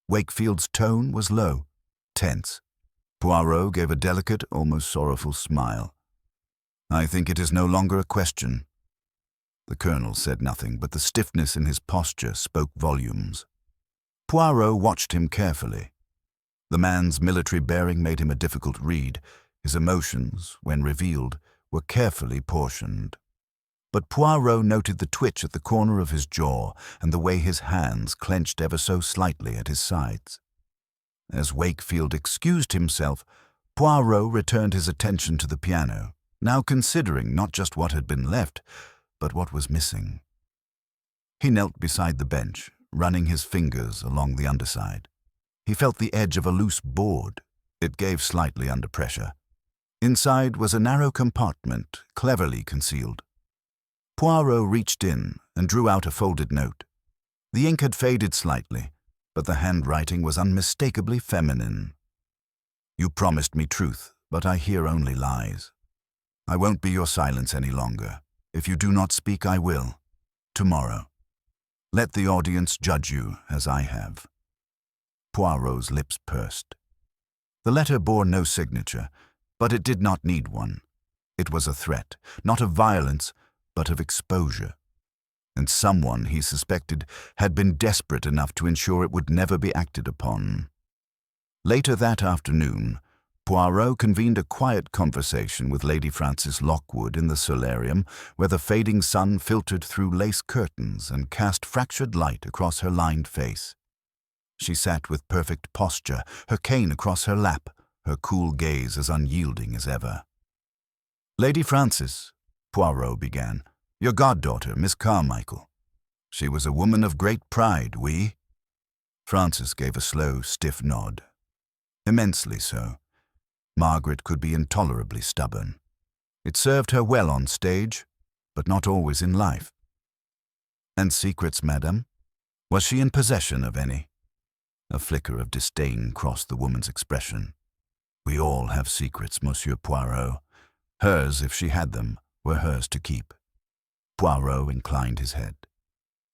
A: Wakefield's tone was low, tense. Poirot gave a delicate, almost sorrowful smile. I think it is no longer a question. The colonel said nothing, but the stiffness in his posture spoke volumes. Poirot watched him carefully. The man's military bearing made him a difficult read. His emotions, when revealed, were carefully portioned. But Poirot noted the twitch at the corner of his jaw and the way his hands clenched ever so slightly at his sides. As Wakefield excused himself, Poirot returned his attention to the piano, now considering not just what had been left, but what was missing. He knelt beside the bench, running his fingers along the underside. He felt the edge of a loose board. It gave slightly under pressure. Inside was a narrow compartment, cleverly concealed. Poirot reached in and drew out a folded note. The ink had faded slightly, but the handwriting was unmistakably feminine. You promised me truth, but I hear only lies. I won't be your silence any longer. If you do not speak, I will. Tomorrow. Let the audience judge you as I have. Poirot's lips pursed. The letter bore no signature, but it did not need one. It was a threat, not of violence, but of exposure. And someone, he suspected, had been desperate enough to ensure it would never be acted upon. Later that afternoon, Poirot convened a quiet conversation with Lady Frances Lockwood in the solarium, where the fading sun filtered through lace curtains and cast fractured light across her lined face. She sat with perfect posture, her cane across her lap, her cool gaze as unyielding as ever. Lady Frances, Poirot began, your goddaughter, Miss Carmichael. She was a woman of great pride, oui? Frances gave a slow, stiff nod. Immensely so. Margaret could be intolerably stubborn. It served her well on stage, but not always in life. And secrets, madame? Was she in possession of any? A flicker of disdain crossed the woman's expression. We all have secrets, Monsieur Poirot. Hers, if she had them, were hers to keep. Poirot inclined his head.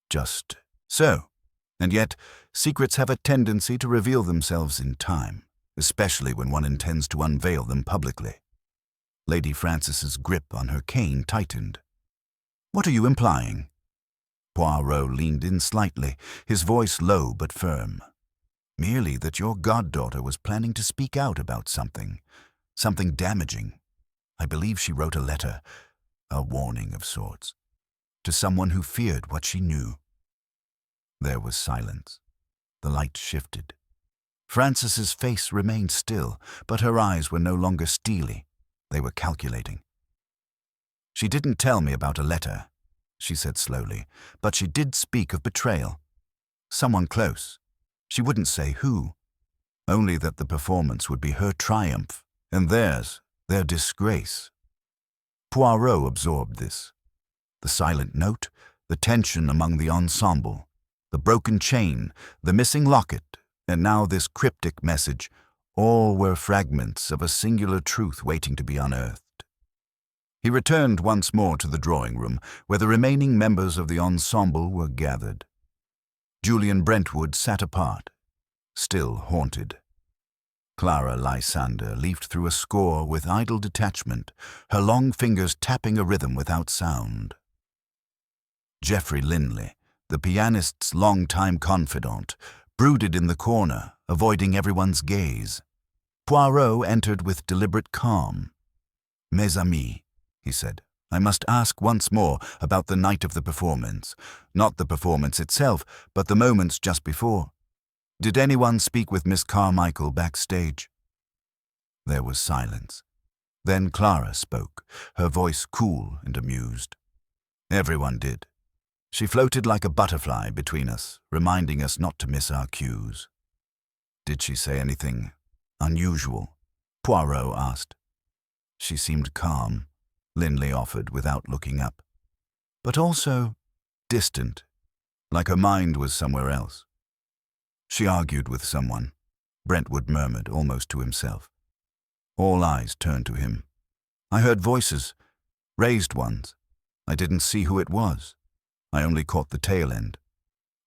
A: Just so. And yet, secrets have a tendency to reveal themselves in time, especially when one intends to unveil them publicly. Lady Frances's grip on her cane tightened. What are you implying? Poirot leaned in slightly, his voice low but firm. Merely that your goddaughter was planning to speak out about something damaging. I believe she wrote a letter, a warning of sorts, to someone who feared what she knew. There was silence. The light shifted. Frances's face remained still, but her eyes were no longer steely. They were calculating. She didn't tell me about a letter, she said slowly, but she did speak of betrayal. Someone close. She wouldn't say who. Only that the performance would be her triumph, and theirs, their disgrace. Poirot absorbed this. The silent note, the tension among the ensemble, the broken chain, the missing locket, and now this cryptic message, all were fragments of a singular truth waiting to be unearthed. He returned once more to the drawing room, where the remaining members of the ensemble were gathered. Julian Brentwood sat apart, still haunted. Clara Lysander leafed through a score with idle detachment, her long fingers tapping a rhythm without sound. Geoffrey Linley, the pianist's long-time confidant, brooded in the corner, avoiding everyone's gaze. Poirot entered with deliberate calm. Mes amis, he said, I must ask once more about the night of the performance. Not the performance itself, but the moments just before. Did anyone speak with Miss Carmichael backstage? There was silence. Then Clara spoke, her voice cool and amused. Everyone did. She floated like a butterfly between us, reminding us not to miss our cues. Did she say anything unusual? Poirot asked. She seemed calm, Linley offered without looking up, but also distant, like her mind was somewhere else. She argued with someone, Brentwood murmured almost to himself. All eyes turned to him. I heard voices, raised ones. I didn't see who it was. I only caught the tail end.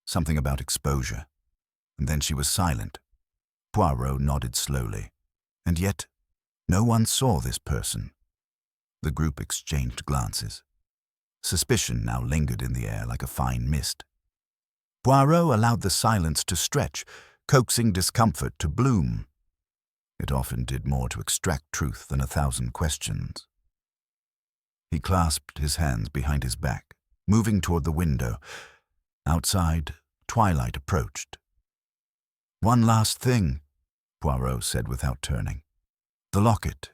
A: Something about exposure. And then she was silent. Poirot nodded slowly. And yet, no one saw this person. The group exchanged glances. Suspicion now lingered in the air like a fine mist. Poirot allowed the silence to stretch, coaxing discomfort to bloom. It often did more to extract truth than 1,000 questions. He clasped his hands behind his back, moving toward the window. Outside, twilight approached. One last thing, Poirot said without turning. The locket.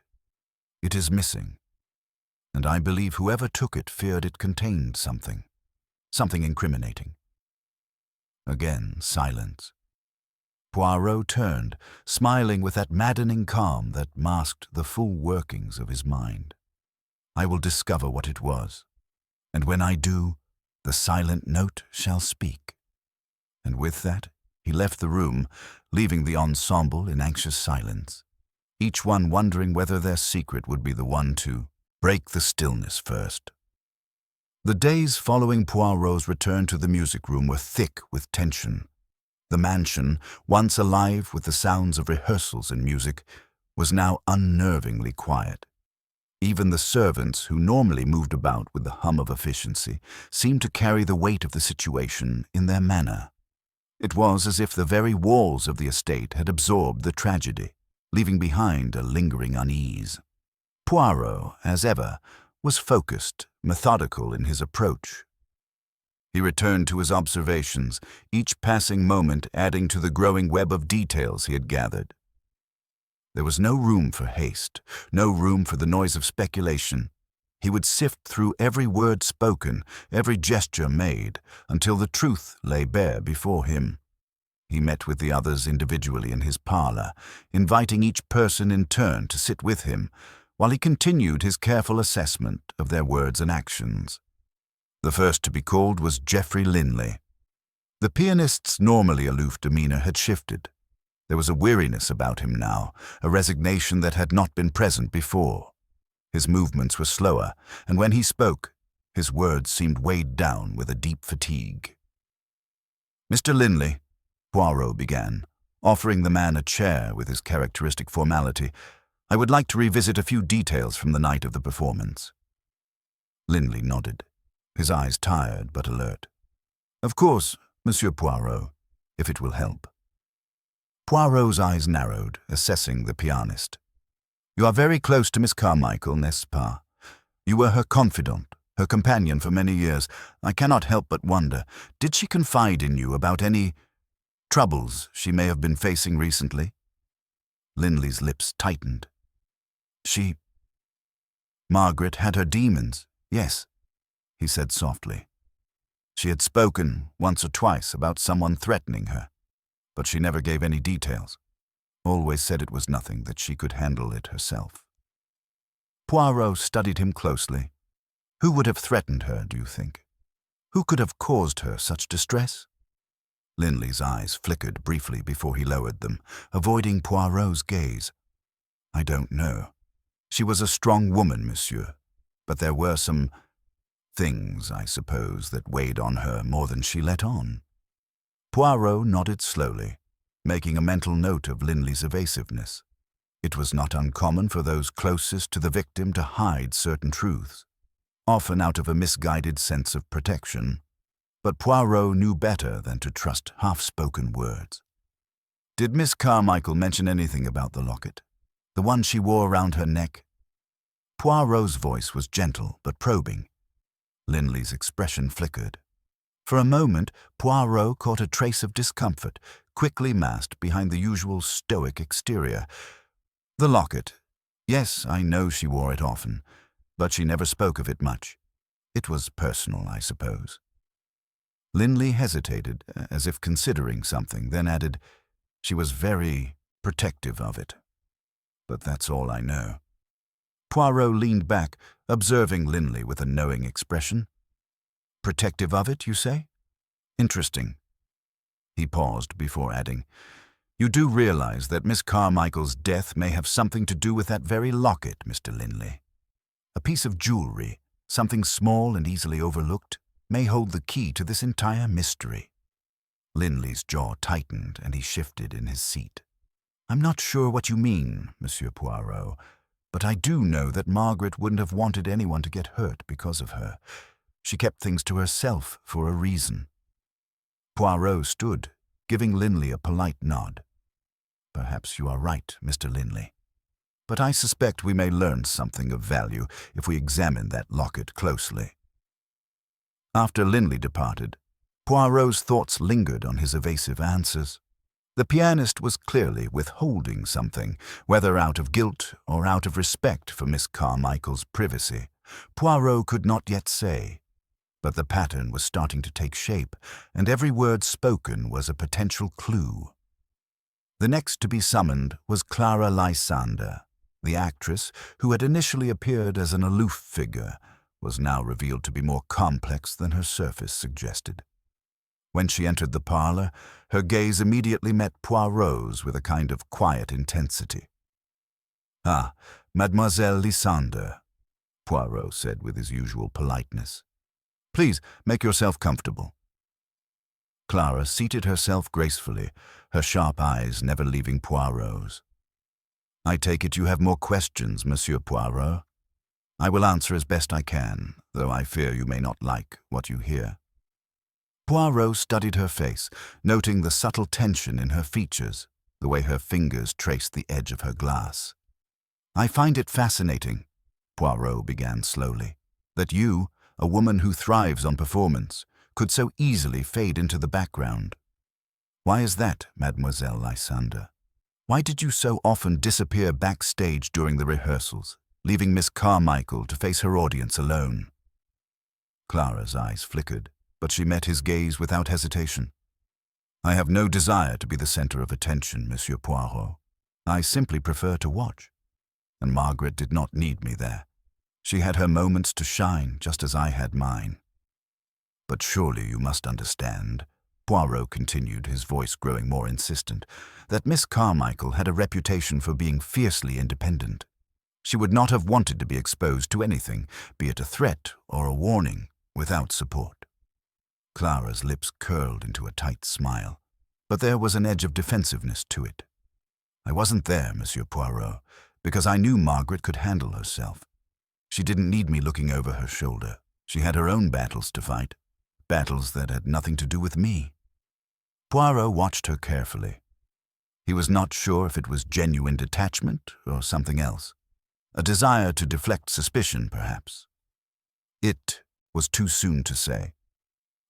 A: It is missing. And I believe whoever took it feared it contained something incriminating. Again, silence. Poirot turned, smiling with that maddening calm that masked the full workings of his mind. I will discover what it was, and when I do, the silent note shall speak. And with that, he left the room, leaving the ensemble in anxious silence, each one wondering whether their secret would be the one to break the stillness first. The days following Poirot's return to the music room were thick with tension. The mansion, once alive with the sounds of rehearsals and music, was now unnervingly quiet. Even the servants, who normally moved about with the hum of efficiency, seemed to carry the weight of the situation in their manner. It was as if the very walls of the estate had absorbed the tragedy, leaving behind a lingering unease. Poirot, as ever, was focused, methodical in his approach. He returned to his observations, each passing moment adding to the growing web of details he had gathered. There was no room for haste, no room for the noise of speculation. He would sift through every word spoken, every gesture made, until the truth lay bare before him. He met with the others individually in his parlor, inviting each person in turn to sit with him, while he continued his careful assessment of their words and actions. The first to be called was Geoffrey Linley. The pianist's normally aloof demeanor had shifted. There was a weariness about him now, a resignation that had not been present before. His movements were slower, and when he spoke, his words seemed weighed down with a deep fatigue. Mr. Linley, Poirot began, offering the man a chair with his characteristic formality, I would like to revisit a few details from the night of the performance. Linley nodded, his eyes tired but alert. Of course, Monsieur Poirot, if it will help. Poirot's eyes narrowed, assessing the pianist. You are very close to Miss Carmichael, n'est-ce pas? You were her confidant, her companion for many years. I cannot help but wonder, did she confide in you about any troubles she may have been facing recently? Linley's lips tightened. Margaret had her demons, yes, he said softly. She had spoken once or twice about someone threatening her, but she never gave any details. Always said it was nothing, that she could handle it herself. Poirot studied him closely. Who would have threatened her, do you think? Who could have caused her such distress? Linley's eyes flickered briefly before he lowered them, avoiding Poirot's gaze. I don't know. She was a strong woman, monsieur, but there were some things, I suppose, that weighed on her more than she let on. Poirot nodded slowly, making a mental note of Linley's evasiveness. It was not uncommon for those closest to the victim to hide certain truths, often out of a misguided sense of protection. But Poirot knew better than to trust half-spoken words. Did Miss Carmichael mention anything about the locket? The one she wore around her neck? Poirot's voice was gentle but probing. Linley's expression flickered. For a moment, Poirot caught a trace of discomfort, quickly masked behind the usual stoic exterior. The locket. Yes, I know she wore it often, but she never spoke of it much. It was personal, I suppose. Linley hesitated, as if considering something, then added, "She was very protective of it. But that's all I know." Poirot leaned back, observing Linley with a knowing expression. "Protective of it, you say? Interesting." He paused before adding, "You do realize that Miss Carmichael's death may have something to do with that very locket, Mr. Linley. A piece of jewelry, something small and easily overlooked, may hold the key to this entire mystery." Linley's jaw tightened and he shifted in his seat. "I'm not sure what you mean, Monsieur Poirot, but I do know that Margaret wouldn't have wanted anyone to get hurt because of her. She kept things to herself for a reason." Poirot stood, giving Linley a polite nod. "Perhaps you are right, Mr. Linley. But I suspect we may learn something of value if we examine that locket closely." After Linley departed, Poirot's thoughts lingered on his evasive answers. The pianist was clearly withholding something, whether out of guilt or out of respect for Miss Carmichael's privacy. Poirot could not yet say, but the pattern was starting to take shape, and every word spoken was a potential clue. The next to be summoned was Clara Lysander. The actress, who had initially appeared as an aloof figure, was now revealed to be more complex than her surface suggested. When she entered the parlor, her gaze immediately met Poirot's with a kind of quiet intensity. "Ah, Mademoiselle Lysander," Poirot said with his usual politeness. "Please make yourself comfortable." Clara seated herself gracefully, her sharp eyes never leaving Poirot's. "I take it you have more questions, Monsieur Poirot. I will answer as best I can, though I fear you may not like what you hear." Poirot studied her face, noting the subtle tension in her features, the way her fingers traced the edge of her glass. "I find it fascinating," Poirot began slowly, "that you, a woman who thrives on performance, could so easily fade into the background. Why is that, Mademoiselle Lysander? Why did you so often disappear backstage during the rehearsals, leaving Miss Carmichael to face her audience alone?" Clara's eyes flickered, but she met his gaze without hesitation. "I have no desire to be the center of attention, Monsieur Poirot. I simply prefer to watch. And Margaret did not need me there. She had her moments to shine, just as I had mine. But surely you must understand," Poirot continued, his voice growing more insistent, "that Miss Carmichael had a reputation for being fiercely independent. She would not have wanted to be exposed to anything, be it a threat or a warning, without support." Clara's lips curled into a tight smile, but there was an edge of defensiveness to it. "I wasn't there, Monsieur Poirot, because I knew Margaret could handle herself. She didn't need me looking over her shoulder. She had her own battles to fight, battles that had nothing to do with me." Poirot watched her carefully. He was not sure if it was genuine detachment or something else. A desire to deflect suspicion, perhaps. It was too soon to say.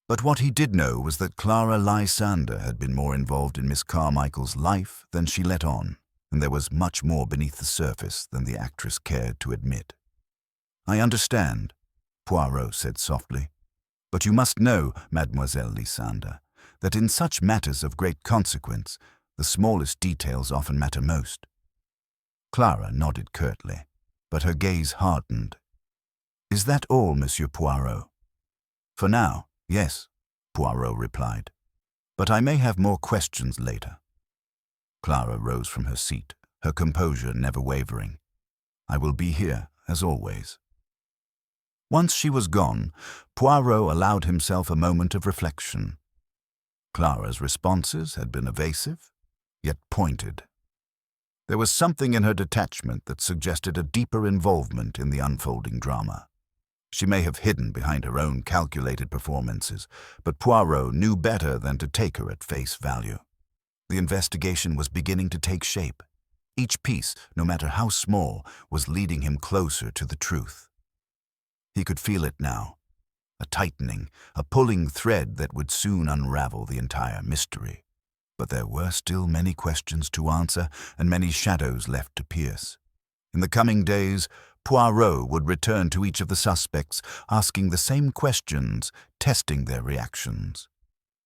A: But what he did know was that Clara Lysander had been more involved in Miss Carmichael's life than she let on, and there was much more beneath the surface than the actress cared to admit. "I understand," Poirot said softly. "But you must know, Mademoiselle Lysander, that in such matters of great consequence, the smallest details often matter most." Clara nodded curtly, but her gaze hardened. "Is that all, Monsieur Poirot?" "For now, yes," Poirot replied. "But I may have more questions later." Clara rose from her seat, her composure never wavering. "I will be here, as always." Once she was gone, Poirot allowed himself a moment of reflection. Clara's responses had been evasive, yet pointed. There was something in her detachment that suggested a deeper involvement in the unfolding drama. She may have hidden behind her own calculated performances, but Poirot knew better than to take her at face value. The investigation was beginning to take shape. Each piece, no matter how small, was leading him closer to the truth. He could feel it now, a tightening, a pulling thread that would soon unravel the entire mystery. But there were still many questions to answer and many shadows left to pierce. In the coming days, Poirot would return to each of the suspects, asking the same questions, testing their reactions.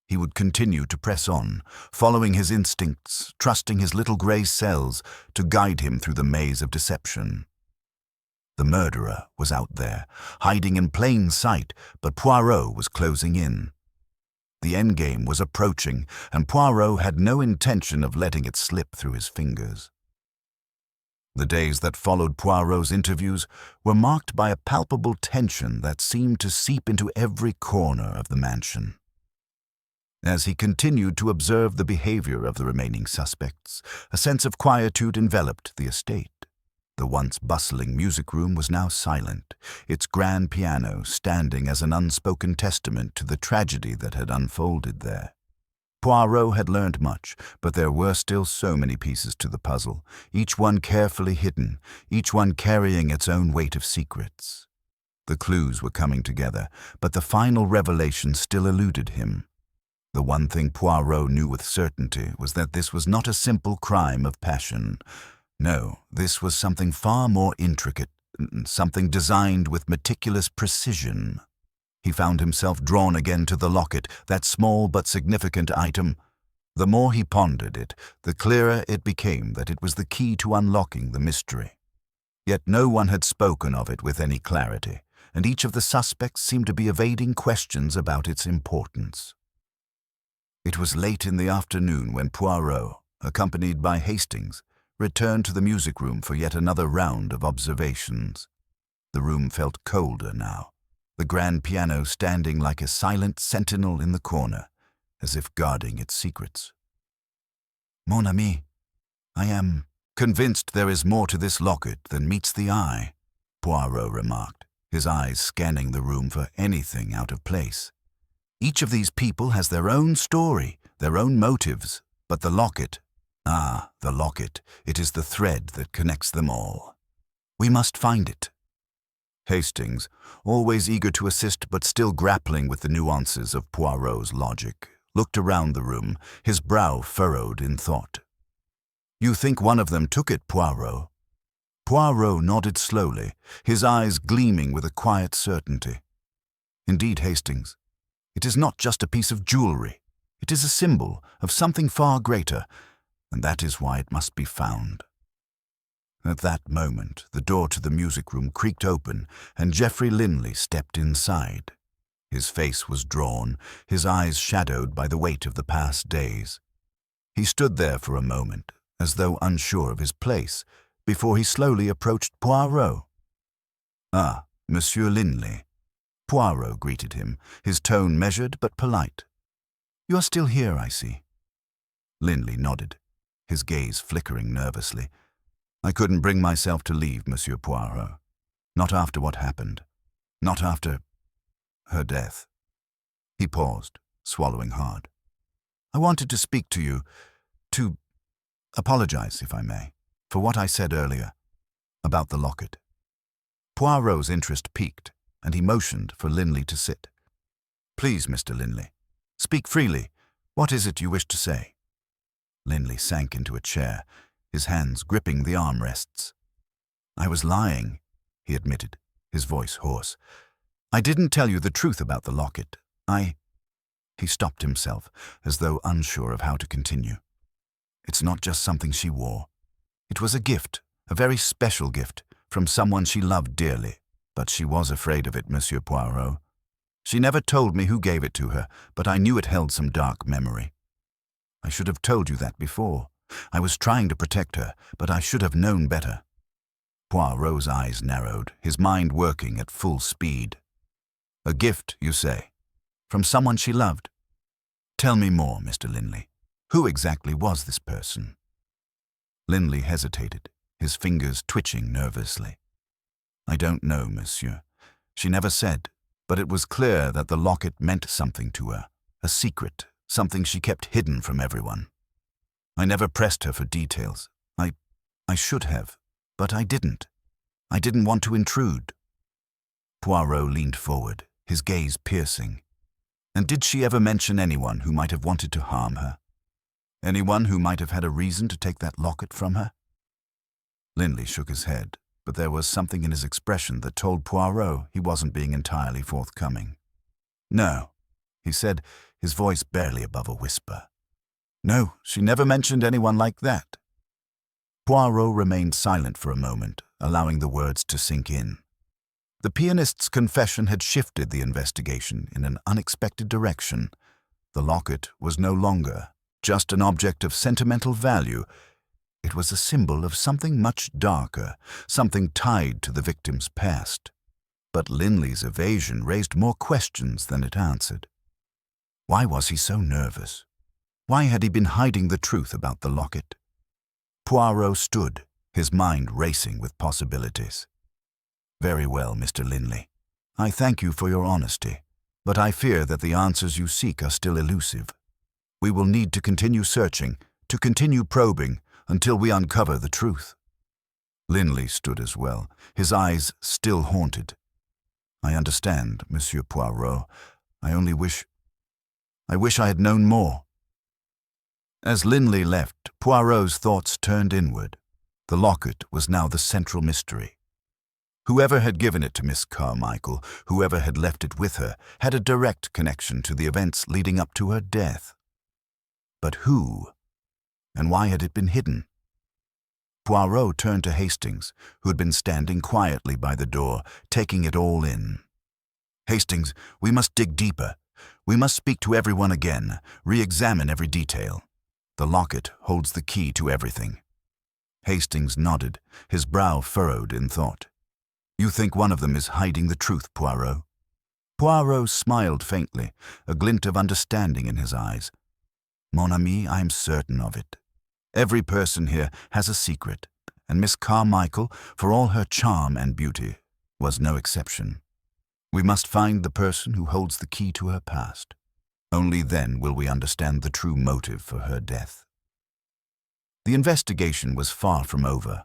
A: He would continue to press on, following his instincts, trusting his little grey cells to guide him through the maze of deception. The murderer was out there, hiding in plain sight, but Poirot was closing in. The endgame was approaching, and Poirot had no intention of letting it slip through his fingers. The days that followed Poirot's interviews were marked by a palpable tension that seemed to seep into every corner of the mansion. As he continued to observe the behavior of the remaining suspects, a sense of quietude enveloped the estate. The once bustling music room was now silent, its grand piano standing as an unspoken testament to the tragedy that had unfolded there. Poirot had learned much, but there were still so many pieces to the puzzle, each one carefully hidden, each one carrying its own weight of secrets. The clues were coming together, but the final revelation still eluded him. The one thing Poirot knew with certainty was that this was not a simple crime of passion. No, this was something far more intricate, something designed with meticulous precision. He found himself drawn again to the locket, that small but significant item. The more he pondered it, the clearer it became that it was the key to unlocking the mystery. Yet no one had spoken of it with any clarity, and each of the suspects seemed to be evading questions about its importance. It was late in the afternoon when Poirot, accompanied by Hastings, returned to the music room for yet another round of observations. The room felt colder now, the grand piano standing like a silent sentinel in the corner, as if guarding its secrets. "Mon ami, I am convinced there is more to this locket than meets the eye," Poirot remarked, his eyes scanning the room for anything out of place. "Each of these people has their own story, their own motives, but the locket, the locket, it is the thread that connects them all. We must find it." Hastings, always eager to assist but still grappling with the nuances of Poirot's logic, looked around the room, his brow furrowed in thought. "You think one of them took it, Poirot?" Poirot nodded slowly, his eyes gleaming with a quiet certainty. "Indeed, Hastings, it is not just a piece of jewelry. It is a symbol of something far greater, and that is why it must be found." At that moment, the door to the music room creaked open, and Geoffrey Linley stepped inside. His face was drawn, his eyes shadowed by the weight of the past days. He stood there for a moment, as though unsure of his place, before he slowly approached Poirot. "Ah, Monsieur Linley." Poirot greeted him, his tone measured but polite. "You are still here, I see." Linley nodded, his gaze flickering nervously. "I couldn't bring myself to leave, Monsieur Poirot. Not after what happened. Not after her death." He paused, swallowing hard. "I wanted to speak to you, to apologize, if I may, for what I said earlier about the locket." Poirot's interest piqued, and he motioned for Linley to sit. "Please, Mr. Linley, speak freely. What is it you wish to say?" Linley sank into a chair, his hands gripping the armrests. "I was lying," he admitted, his voice hoarse. "I didn't tell you the truth about the locket. He stopped himself, as though unsure of how to continue. "It's not just something she wore. It was a gift, a very special gift, from someone she loved dearly. But she was afraid of it, Monsieur Poirot. She never told me who gave it to her, but I knew it held some dark memory. I should have told you that before. I was trying to protect her, but I should have known better." Poirot's eyes narrowed, his mind working at full speed. "A gift, you say? From someone she loved? Tell me more, Mr. Linley. Who exactly was this person?" Linley hesitated, his fingers twitching nervously. "I don't know, monsieur. She never said, but it was clear that the locket meant something to her, a secret, something she kept hidden from everyone. I never pressed her for details. I should have, but I didn't. I didn't want to intrude." Poirot leaned forward, his gaze piercing. "And did she ever mention anyone who might have wanted to harm her?" Anyone who might have had a reason to take that locket from her? Linley shook his head, but there was something in his expression that told Poirot he wasn't being entirely forthcoming. "No," he said, his voice barely above a whisper. "No, she never mentioned anyone like that." Poirot remained silent for a moment, allowing the words to sink in. The pianist's confession had shifted the investigation in an unexpected direction. The locket was no longer just an object of sentimental value. It was a symbol of something much darker, something tied to the victim's past. But Linley's evasion raised more questions than it answered. Why was he so nervous? Why had he been hiding the truth about the locket? Poirot stood, his mind racing with possibilities. "Very well, Mr. Linley. I thank you for your honesty, but I fear that the answers you seek are still elusive. We will need to continue searching, to continue probing, until we uncover the truth." Linley stood as well, his eyes still haunted. "I understand, Monsieur Poirot. I wish I had known more." As Linley left, Poirot's thoughts turned inward. The locket was now the central mystery. Whoever had given it to Miss Carmichael, whoever had left it with her, had a direct connection to the events leading up to her death. But who? And why had it been hidden? Poirot turned to Hastings, who had been standing quietly by the door, taking it all in. "Hastings, we must dig deeper. We must speak to everyone again, re-examine every detail. The locket holds the key to everything." Hastings nodded, his brow furrowed in thought. "You think one of them is hiding the truth, Poirot?" Poirot smiled faintly, a glint of understanding in his eyes. "Mon ami, I am certain of it. Every person here has a secret, and Miss Carmichael, for all her charm and beauty, was no exception. We must find the person who holds the key to her past. Only then will we understand the true motive for her death." The investigation was far from over.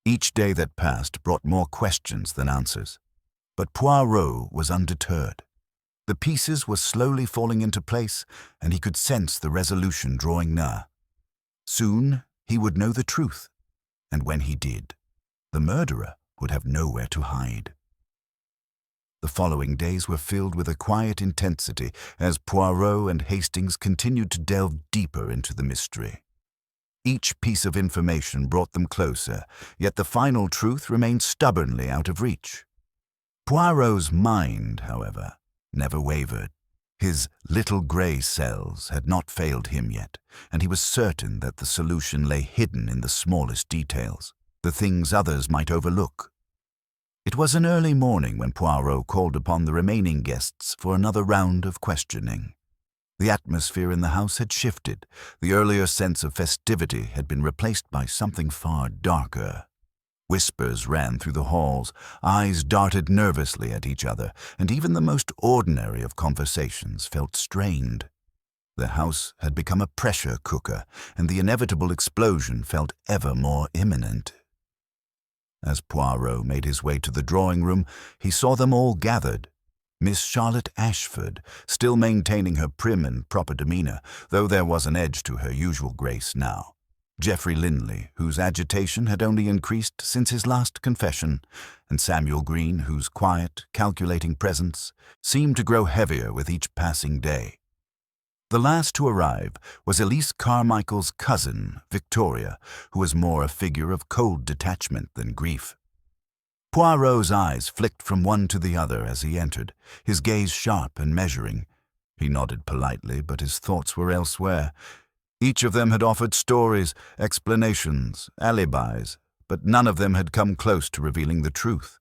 A: Each day that passed brought more questions than answers. But Poirot was undeterred. The pieces were slowly falling into place, and he could sense the resolution drawing near. Soon he would know the truth, and when he did, the murderer would have nowhere to hide. The following days were filled with a quiet intensity as Poirot and Hastings continued to delve deeper into the mystery. Each piece of information brought them closer, yet the final truth remained stubbornly out of reach. Poirot's mind, however, never wavered. His little grey cells had not failed him yet, and he was certain that the solution lay hidden in the smallest details, the things others might overlook. It was an early morning when Poirot called upon the remaining guests for another round of questioning. The atmosphere in the house had shifted. The earlier sense of festivity had been replaced by something far darker. Whispers ran through the halls, eyes darted nervously at each other, and even the most ordinary of conversations felt strained. The house had become a pressure cooker, and the inevitable explosion felt ever more imminent. As Poirot made his way to the drawing room, he saw them all gathered. Miss Charlotte Ashford, still maintaining her prim and proper demeanour, though there was an edge to her usual grace now. Geoffrey Linley, whose agitation had only increased since his last confession, and Samuel Green, whose quiet, calculating presence seemed to grow heavier with each passing day. The last to arrive was Elise Carmichael's cousin, Victoria, who was more a figure of cold detachment than grief. Poirot's eyes flicked from one to the other as he entered, his gaze sharp and measuring. He nodded politely, but his thoughts were elsewhere. Each of them had offered stories, explanations, alibis, but none of them had come close to revealing the truth.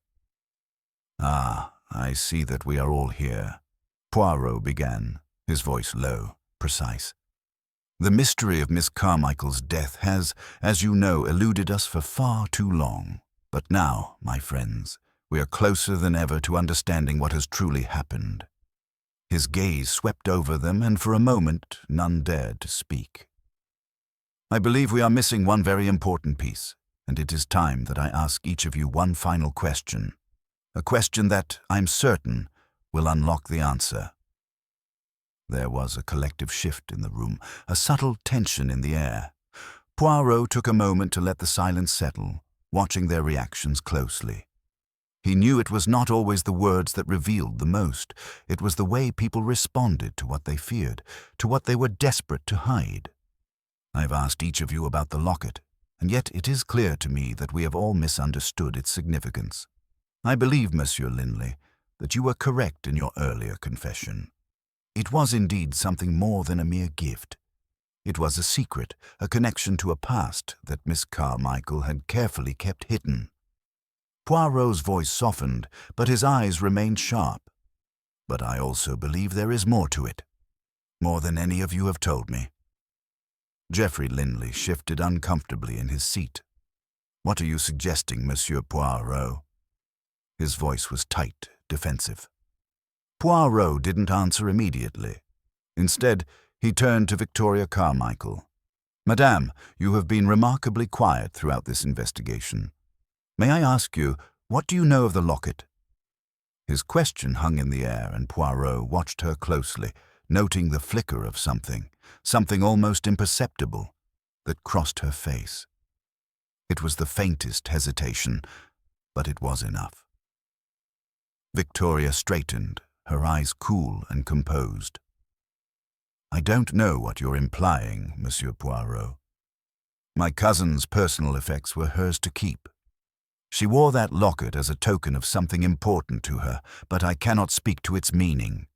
A: "Ah, I see that we are all here," Poirot began, his voice low, precise. "The mystery of Miss Carmichael's death has, as you know, eluded us for far too long. But now, my friends, we are closer than ever to understanding what has truly happened." His gaze swept over them, and for a moment none dared to speak. "I believe we are missing one very important piece, and it is time that I ask each of you one final question. A question that, I'm certain, will unlock the answer. There was a collective shift in the room, a subtle tension in the air. Poirot took a moment to let the silence settle, watching their reactions closely. He knew it was not always the words that revealed the most. It was the way people responded to what they feared, to what they were desperate to hide. I've asked each of you about the locket, and yet it is clear to me that we have all misunderstood its significance. I believe, Monsieur Linley, that you were correct in your earlier confession. It was indeed something more than a mere gift. It was a secret, a connection to a past that Miss Carmichael had carefully kept hidden. Poirot's voice softened, but his eyes remained sharp. But I also believe there is more to it. More than any of you have told me. Geoffrey Linley shifted uncomfortably in his seat. What are you suggesting, Monsieur Poirot? His voice was tight, defensive. Poirot didn't answer immediately. Instead, he turned to Victoria Carmichael. Madame, you have been remarkably quiet throughout this investigation. May I ask you, what do you know of the locket? His question hung in the air, and Poirot watched her closely, noting the flicker of something almost imperceptible, that crossed her face. It was the faintest hesitation, but it was enough. Victoria straightened, her eyes cool and composed. I don't know what you're implying, Monsieur Poirot. My cousin's personal effects were hers to keep. She wore that locket as a token of something important to her, but I cannot speak to its meaning.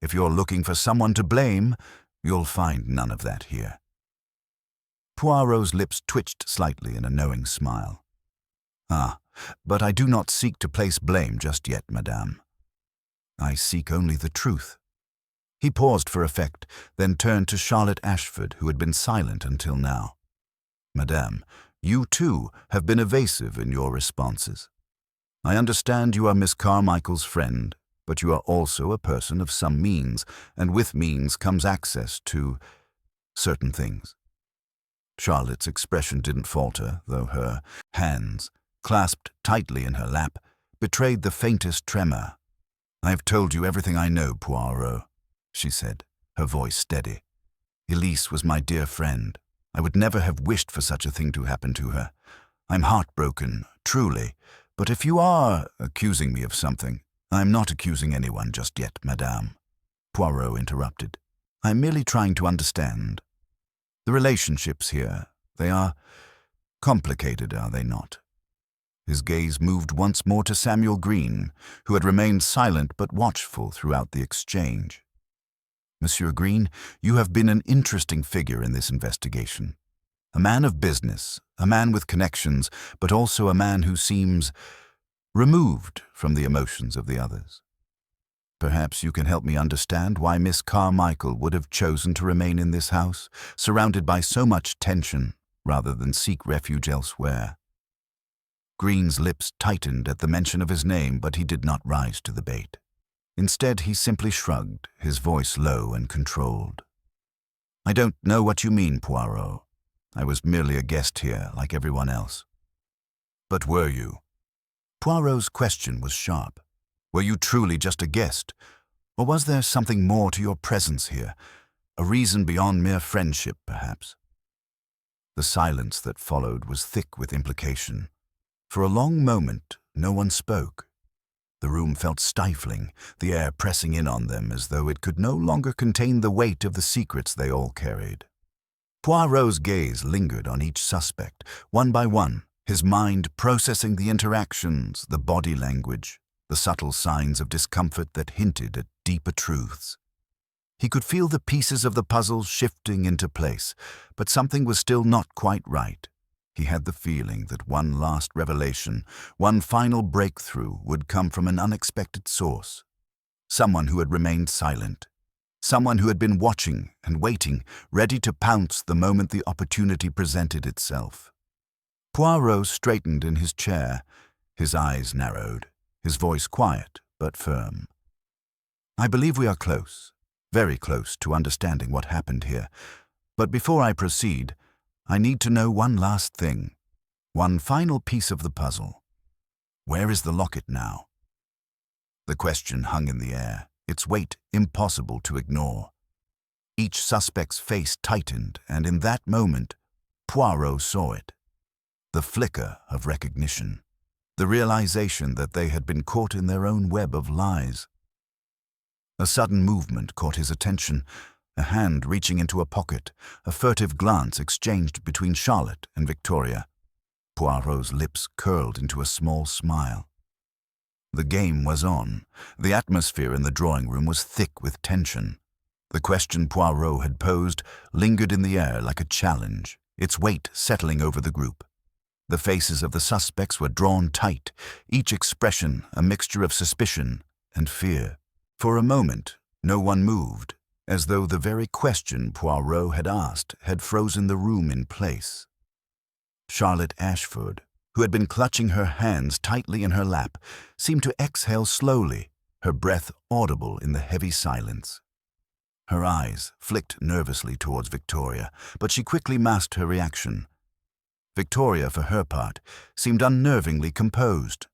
A: If you're looking for someone to blame, you'll find none of that here. Poirot's lips twitched slightly in a knowing smile. But I do not seek to place blame just yet, madame. I seek only the truth. He paused for effect, then turned to Charlotte Ashford, who had been silent until now. Madame, you too have been evasive in your responses. I understand you are Miss Carmichael's friend, but you are also a person of some means, and with means comes access to certain things. Charlotte's expression didn't falter, though her hands, clasped tightly in her lap, betrayed the faintest tremor. I've told you everything I know, Poirot, she said, her voice steady. Elise was my dear friend. I would never have wished for such a thing to happen to her. I'm heartbroken, truly, but if you are accusing me of something, I'm not accusing anyone just yet, madame, Poirot interrupted. I'm merely trying to understand. The relationships here, they are complicated, are they not? His gaze moved once more to Samuel Green, who had remained silent but watchful throughout the exchange. Monsieur Green, you have been an interesting figure in this investigation. A man of business, a man with connections, but also a man who seems removed from the emotions of the others. Perhaps you can help me understand why Miss Carmichael would have chosen to remain in this house, surrounded by so much tension, rather than seek refuge elsewhere. Green's lips tightened at the mention of his name, but he did not rise to the bait. Instead, he simply shrugged, his voice low and controlled. I don't know what you mean, Poirot. I was merely a guest here, like everyone else. But were you? Poirot's question was sharp. Were you truly just a guest? Or was there something more to your presence here? A reason beyond mere friendship, perhaps? The silence that followed was thick with implication. For a long moment, no one spoke. The room felt stifling, the air pressing in on them as though it could no longer contain the weight of the secrets they all carried. Poirot's gaze lingered on each suspect, one by one, his mind processing the interactions, the body language, the subtle signs of discomfort that hinted at deeper truths. He could feel the pieces of the puzzle shifting into place, but something was still not quite right. He had the feeling that one last revelation, one final breakthrough would come from an unexpected source. Someone who had remained silent. Someone who had been watching and waiting, ready to pounce the moment the opportunity presented itself. Poirot straightened in his chair, his eyes narrowed, his voice quiet but firm. I believe we are close, very close to understanding what happened here. But before I proceed, I need to know one last thing, one final piece of the puzzle. Where is the locket now? The question hung in the air, its weight impossible to ignore. Each suspect's face tightened, and in that moment, Poirot saw it. The flicker of recognition. The realization that they had been caught in their own web of lies. A sudden movement caught his attention, a hand reaching into a pocket, a furtive glance exchanged between Charlotte and Victoria. Poirot's lips curled into a small smile. The game was on. The atmosphere in the drawing room was thick with tension. The question Poirot had posed lingered in the air like a challenge, its weight settling over the group. The faces of the suspects were drawn tight, each expression a mixture of suspicion and fear. For a moment, no one moved, as though the very question Poirot had asked had frozen the room in place. Charlotte Ashford, who had been clutching her hands tightly in her lap, seemed to exhale slowly, her breath audible in the heavy silence. Her eyes flicked nervously towards Victoria, but she quickly masked her reaction. Victoria, for her part, seemed unnervingly composed.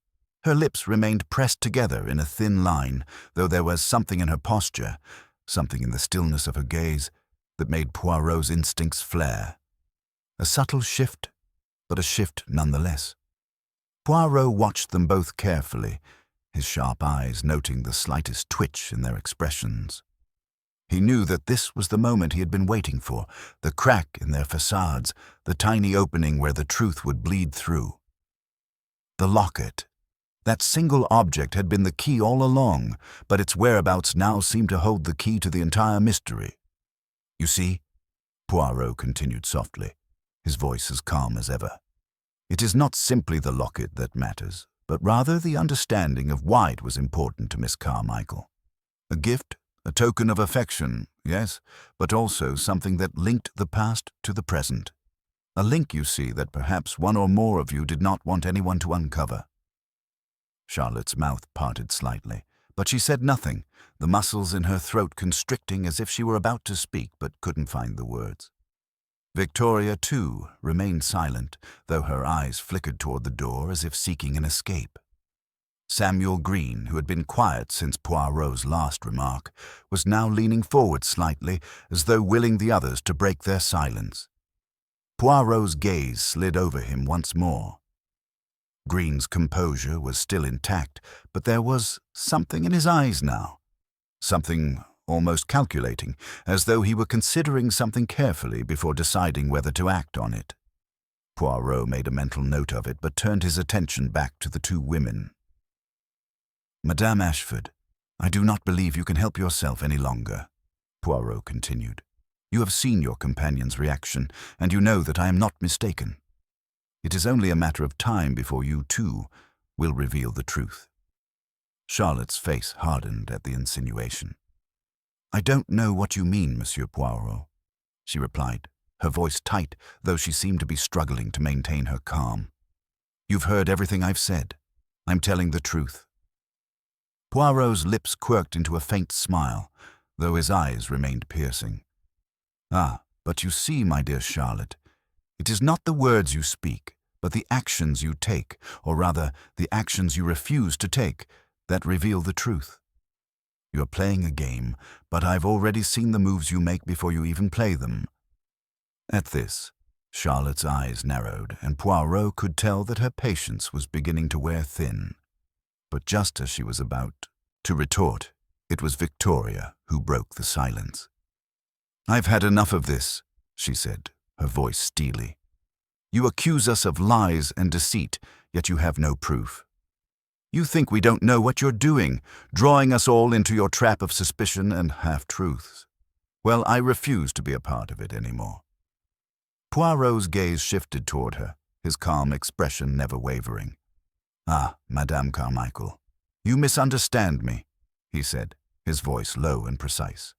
A: Her lips remained pressed together in a thin line, though there was something in her posture, something in the stillness of her gaze, that made Poirot's instincts flare. A subtle shift, but a shift nonetheless. Poirot watched them both carefully, his sharp eyes noting the slightest twitch in their expressions. He knew that this was the moment he had been waiting for, the crack in their facades, the tiny opening where the truth would bleed through. The locket. That single object had been the key all along, but its whereabouts now seemed to hold the key to the entire mystery. "You see," Poirot continued softly, his voice as calm as ever, "it is not simply the locket that matters, but rather the understanding of why it was important to Miss Carmichael. A gift, a token of affection, yes, but also something that linked the past to the present. A link, you see, that perhaps one or more of you did not want anyone to uncover." Charlotte's mouth parted slightly, but she said nothing, the muscles in her throat constricting as if she were about to speak but couldn't find the words. Victoria, too, remained silent, though her eyes flickered toward the door as if seeking an escape. Samuel Green, who had been quiet since Poirot's last remark, was now leaning forward slightly, as though willing the others to break their silence. Poirot's gaze slid over him once more. Green's composure was still intact, but there was something in his eyes now, something almost calculating, as though he were considering something carefully before deciding whether to act on it. Poirot made a mental note of it, but turned his attention back to the two women. "Madame Ashford, I do not believe you can help yourself any longer," Poirot continued. "You have seen your companion's reaction, and you know that I am not mistaken. It is only a matter of time before you, too, will reveal the truth." Charlotte's face hardened at the insinuation. "I don't know what you mean, Monsieur Poirot," she replied, her voice tight, though she seemed to be struggling to maintain her calm. "You've heard everything I've said. I'm telling the truth." Poirot's lips quirked into a faint smile, though his eyes remained piercing. "Ah, but you see, my dear Charlotte, it is not the words you speak, but the actions you take, or rather, the actions you refuse to take, that reveal the truth. You're playing a game, but I've already seen the moves you make before you even play them." At this, Charlotte's eyes narrowed, and Poirot could tell that her patience was beginning to wear thin. But just as she was about to retort, it was Victoria who broke the silence. "I've had enough of this," she said, her voice steely. "You accuse us of lies and deceit, yet you have no proof. You think we don't know what you're doing, drawing us all into your trap of suspicion and half-truths. Well, I refuse to be a part of it anymore." Poirot's gaze shifted toward her, his calm expression never wavering. "Ah, Madame Carmichael, you misunderstand me," he said, his voice low and precise.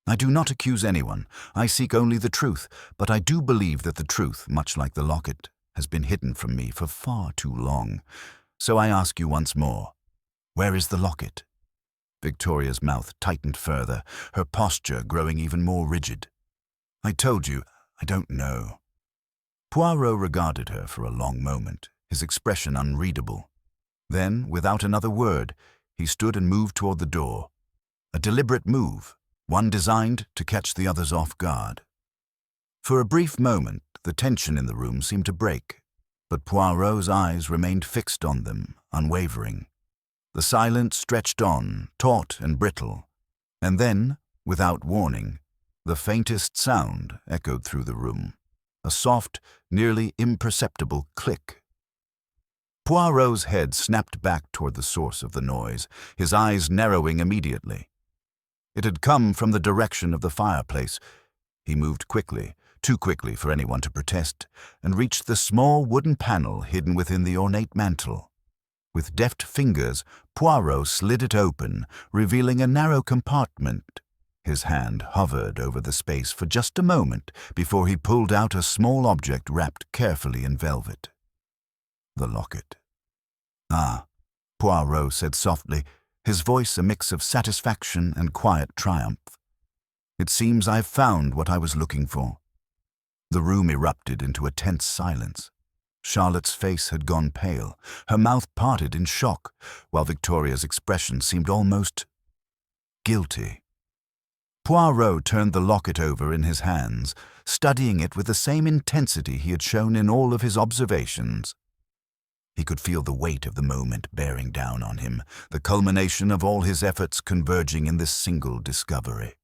A: "I do not accuse anyone. I seek only the truth, but I do believe that the truth, much like the locket, has been hidden from me for far too long. So I ask you once more, where is the locket?" Victoria's mouth tightened further, her posture growing even more rigid. "I told you, I don't know." Poirot regarded her for a long moment, his expression unreadable. Then, without another word, he stood and moved toward the door. A deliberate move, one designed to catch the others off guard. For a brief moment, the tension in the room seemed to break, but Poirot's eyes remained fixed on them, unwavering. The silence stretched on, taut and brittle, and then, without warning, the faintest sound echoed through the room, a soft, nearly imperceptible click. Poirot's head snapped back toward the source of the noise, his eyes narrowing immediately. It had come from the direction of the fireplace. He moved quickly, too quickly for anyone to protest, and reached the small wooden panel hidden within the ornate mantel. With deft fingers, Poirot slid it open, revealing a narrow compartment. His hand hovered over the space for just a moment before he pulled out a small object wrapped carefully in velvet. The locket. "Ah," Poirot said softly, his voice a mix of satisfaction and quiet triumph. "It seems I've found what I was looking for." The room erupted into a tense silence. Charlotte's face had gone pale, her mouth parted in shock, while Victoria's expression seemed almost guilty. Poirot turned the locket over in his hands, studying it with the same intensity he had shown in all of his observations. He could feel the weight of the moment bearing down on him, the culmination of all his efforts converging in this single discovery.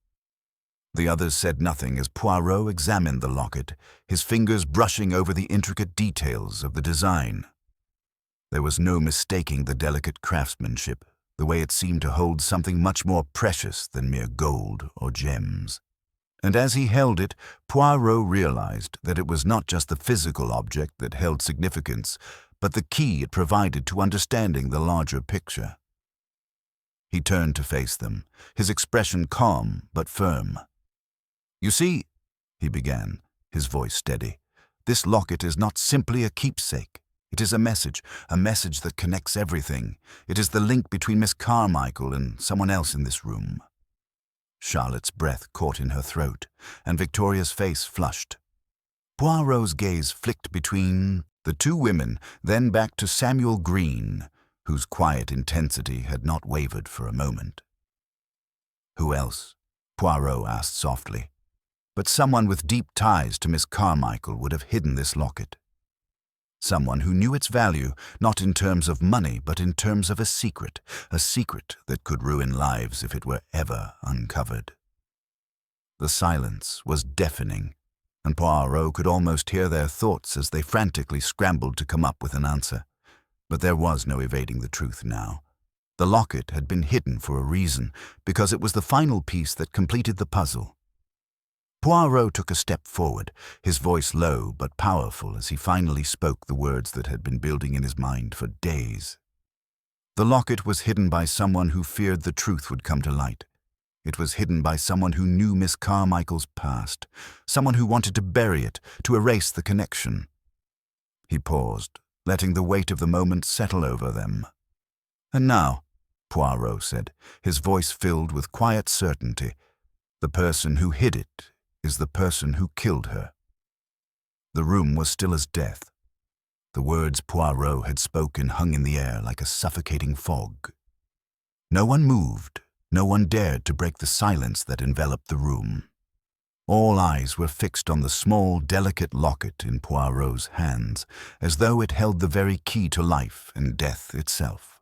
A: The others said nothing as Poirot examined the locket, his fingers brushing over the intricate details of the design. There was no mistaking the delicate craftsmanship, the way it seemed to hold something much more precious than mere gold or gems. And as he held it, Poirot realized that it was not just the physical object that held significance, but the key it provided to understanding the larger picture. He turned to face them, his expression calm but firm. "You see," he began, his voice steady, "this locket is not simply a keepsake. It is a message that connects everything. It is the link between Miss Carmichael and someone else in this room." Charlotte's breath caught in her throat, and Victoria's face flushed. Poirot's gaze flicked between the two women, then back to Samuel Green, whose quiet intensity had not wavered for a moment. "Who else?" Poirot asked softly. "But someone with deep ties to Miss Carmichael would have hidden this locket. Someone who knew its value, not in terms of money, but in terms of a secret that could ruin lives if it were ever uncovered." The silence was deafening, and Poirot could almost hear their thoughts as they frantically scrambled to come up with an answer. But there was no evading the truth now. The locket had been hidden for a reason, because it was the final piece that completed the puzzle. Poirot took a step forward, his voice low but powerful as he finally spoke the words that had been building in his mind for days. The locket was hidden by someone who feared the truth would come to light. It was hidden by someone who knew Miss Carmichael's past, someone who wanted to bury it, to erase the connection. He paused, letting the weight of the moment settle over them. "And now," Poirot said, his voice filled with quiet certainty, "the person who hid it is the person who killed her." The room was still as death. The words Poirot had spoken hung in the air like a suffocating fog. No one moved, no one dared to break the silence that enveloped the room. All eyes were fixed on the small, delicate locket in Poirot's hands, as though it held the very key to life and death itself.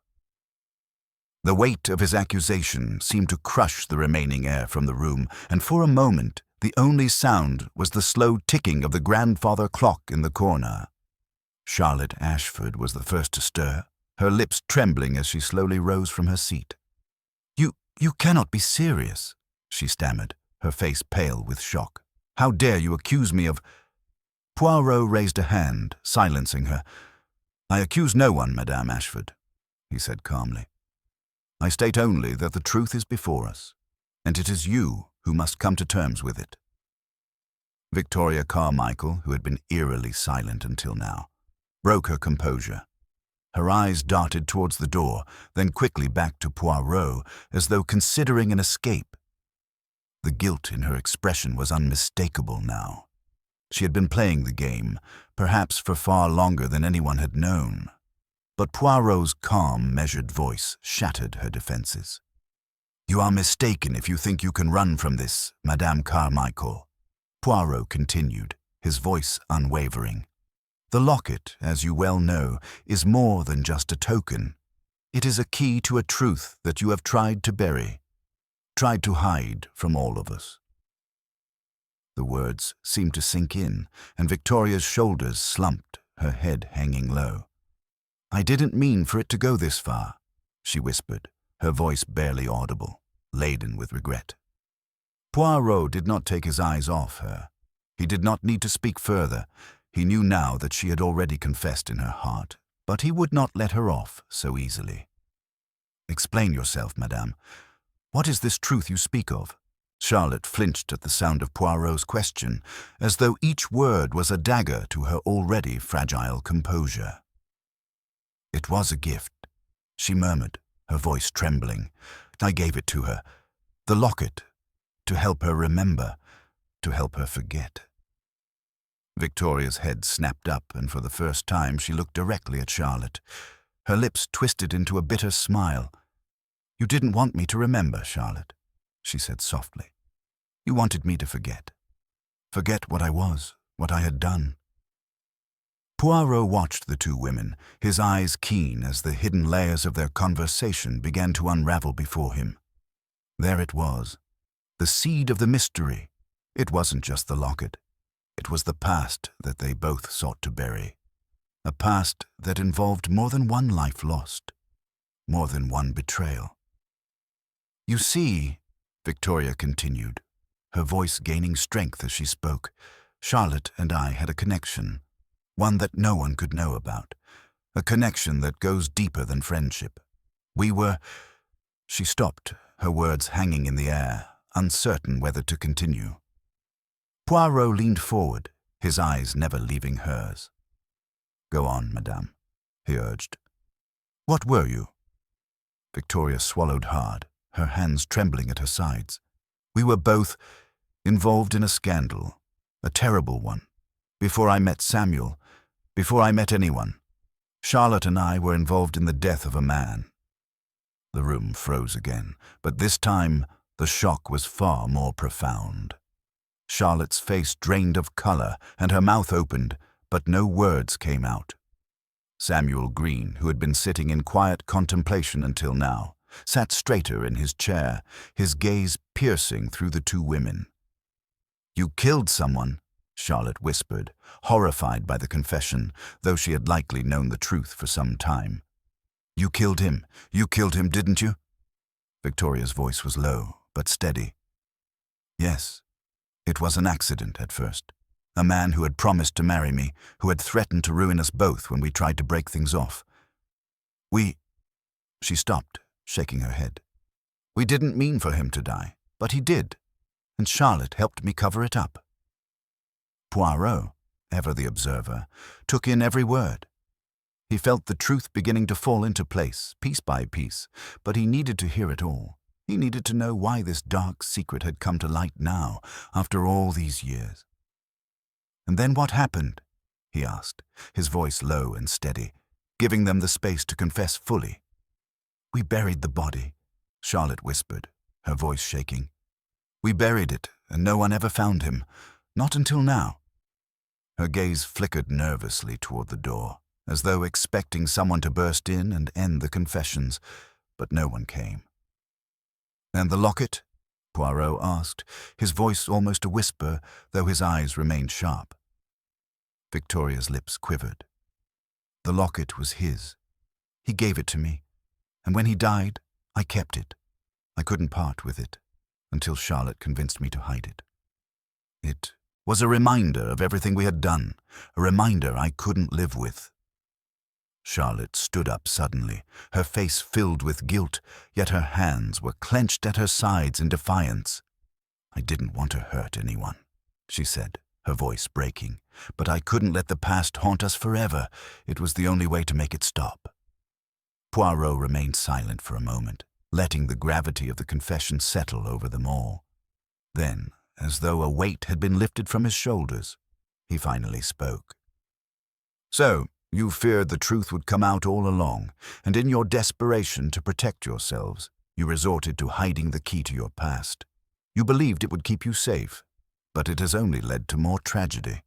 A: The weight of his accusation seemed to crush the remaining air from the room, and for a moment the only sound was the slow ticking of the grandfather clock in the corner. Charlotte Ashford was the first to stir, her lips trembling as she slowly rose from her seat. You cannot be serious," she stammered, her face pale with shock. "How dare you accuse me of—" Poirot raised a hand, silencing her. "I accuse no one, Madame Ashford," he said calmly. "I state only that the truth is before us, and it is you who must come to terms with it." Victoria Carmichael, who had been eerily silent until now, broke her composure. Her eyes darted towards the door, then quickly back to Poirot, as though considering an escape. The guilt in her expression was unmistakable now. She had been playing the game, perhaps for far longer than anyone had known. But Poirot's calm, measured voice shattered her defenses. You are mistaken if you think you can run from this, Madame Carmichael, Poirot continued, his voice unwavering. The locket, as you well know, is more than just a token. It is a key to a truth that you have tried to bury, tried to hide from all of us. The words seemed to sink in, and Victoria's shoulders slumped, her head hanging low. I didn't mean for it to go this far, she whispered, her voice barely audible, laden with regret. Poirot did not take his eyes off her. He did not need to speak further. He knew now that she had already confessed in her heart, but he would not let her off so easily. Explain yourself, madame. What is this truth you speak of? Charlotte flinched at the sound of Poirot's question, as though each word was a dagger to her already fragile composure. It was a gift, she murmured, her voice trembling. I gave it to her, the locket, to help her remember, to help her forget. Victoria's head snapped up, and for the first time she looked directly at Charlotte. Her lips twisted into a bitter smile. You didn't want me to remember, Charlotte, she said softly. You wanted me to forget. Forget what I was, what I had done. Poirot watched the two women, his eyes keen as the hidden layers of their conversation began to unravel before him. There it was, the seed of the mystery. It wasn't just the locket. It was the past that they both sought to bury. A past that involved more than one life lost, more than one betrayal. You see, Victoria continued, her voice gaining strength as she spoke, Charlotte and I had a connection, one that no one could know about, a connection that goes deeper than friendship. We were... She stopped, her words hanging in the air, uncertain whether to continue. Poirot leaned forward, his eyes never leaving hers. Go on, madame, he urged. What were you? Victoria swallowed hard, her hands trembling at her sides. We were both involved in a scandal, a terrible one. Before I met Samuel, before I met anyone, Charlotte and I were involved in the death of a man. The room froze again, but this time the shock was far more profound. Charlotte's face drained of color and her mouth opened, but no words came out. Samuel Green, who had been sitting in quiet contemplation until now, sat straighter in his chair, his gaze piercing through the two women. You killed someone, Charlotte whispered, horrified by the confession, though she had likely known the truth for some time. You killed him, didn't you? Victoria's voice was low, but steady. Yes. It was an accident at first. A man who had promised to marry me, who had threatened to ruin us both when we tried to break things off. She stopped, shaking her head. We didn't mean for him to die, but he did, and Charlotte helped me cover it up. Poirot, ever the observer, took in every word. He felt the truth beginning to fall into place, piece by piece, but he needed to hear it all. He needed to know why this dark secret had come to light now, after all these years. And then what happened? He asked, his voice low and steady, giving them the space to confess fully. We buried the body, Charlotte whispered, her voice shaking. We buried it, and no one ever found him, not until now. Her gaze flickered nervously toward the door, as though expecting someone to burst in and end the confessions, but no one came. And the locket? Poirot asked, his voice almost a whisper, though his eyes remained sharp. Victoria's lips quivered. The locket was his. He gave it to me, and when he died, I kept it. I couldn't part with it, until Charlotte convinced me to hide it. It was a reminder of everything we had done, a reminder I couldn't live with. Charlotte stood up suddenly, her face filled with guilt, yet her hands were clenched at her sides in defiance. I didn't want to hurt anyone, she said, her voice breaking, but I couldn't let the past haunt us forever. It was the only way to make it stop. Poirot remained silent for a moment, letting the gravity of the confession settle over them all. Then, as though a weight had been lifted from his shoulders, he finally spoke. So, you feared the truth would come out all along, and in your desperation to protect yourselves, You resorted to hiding the key to your past. You believed it would keep you safe, but it has only led to more tragedy."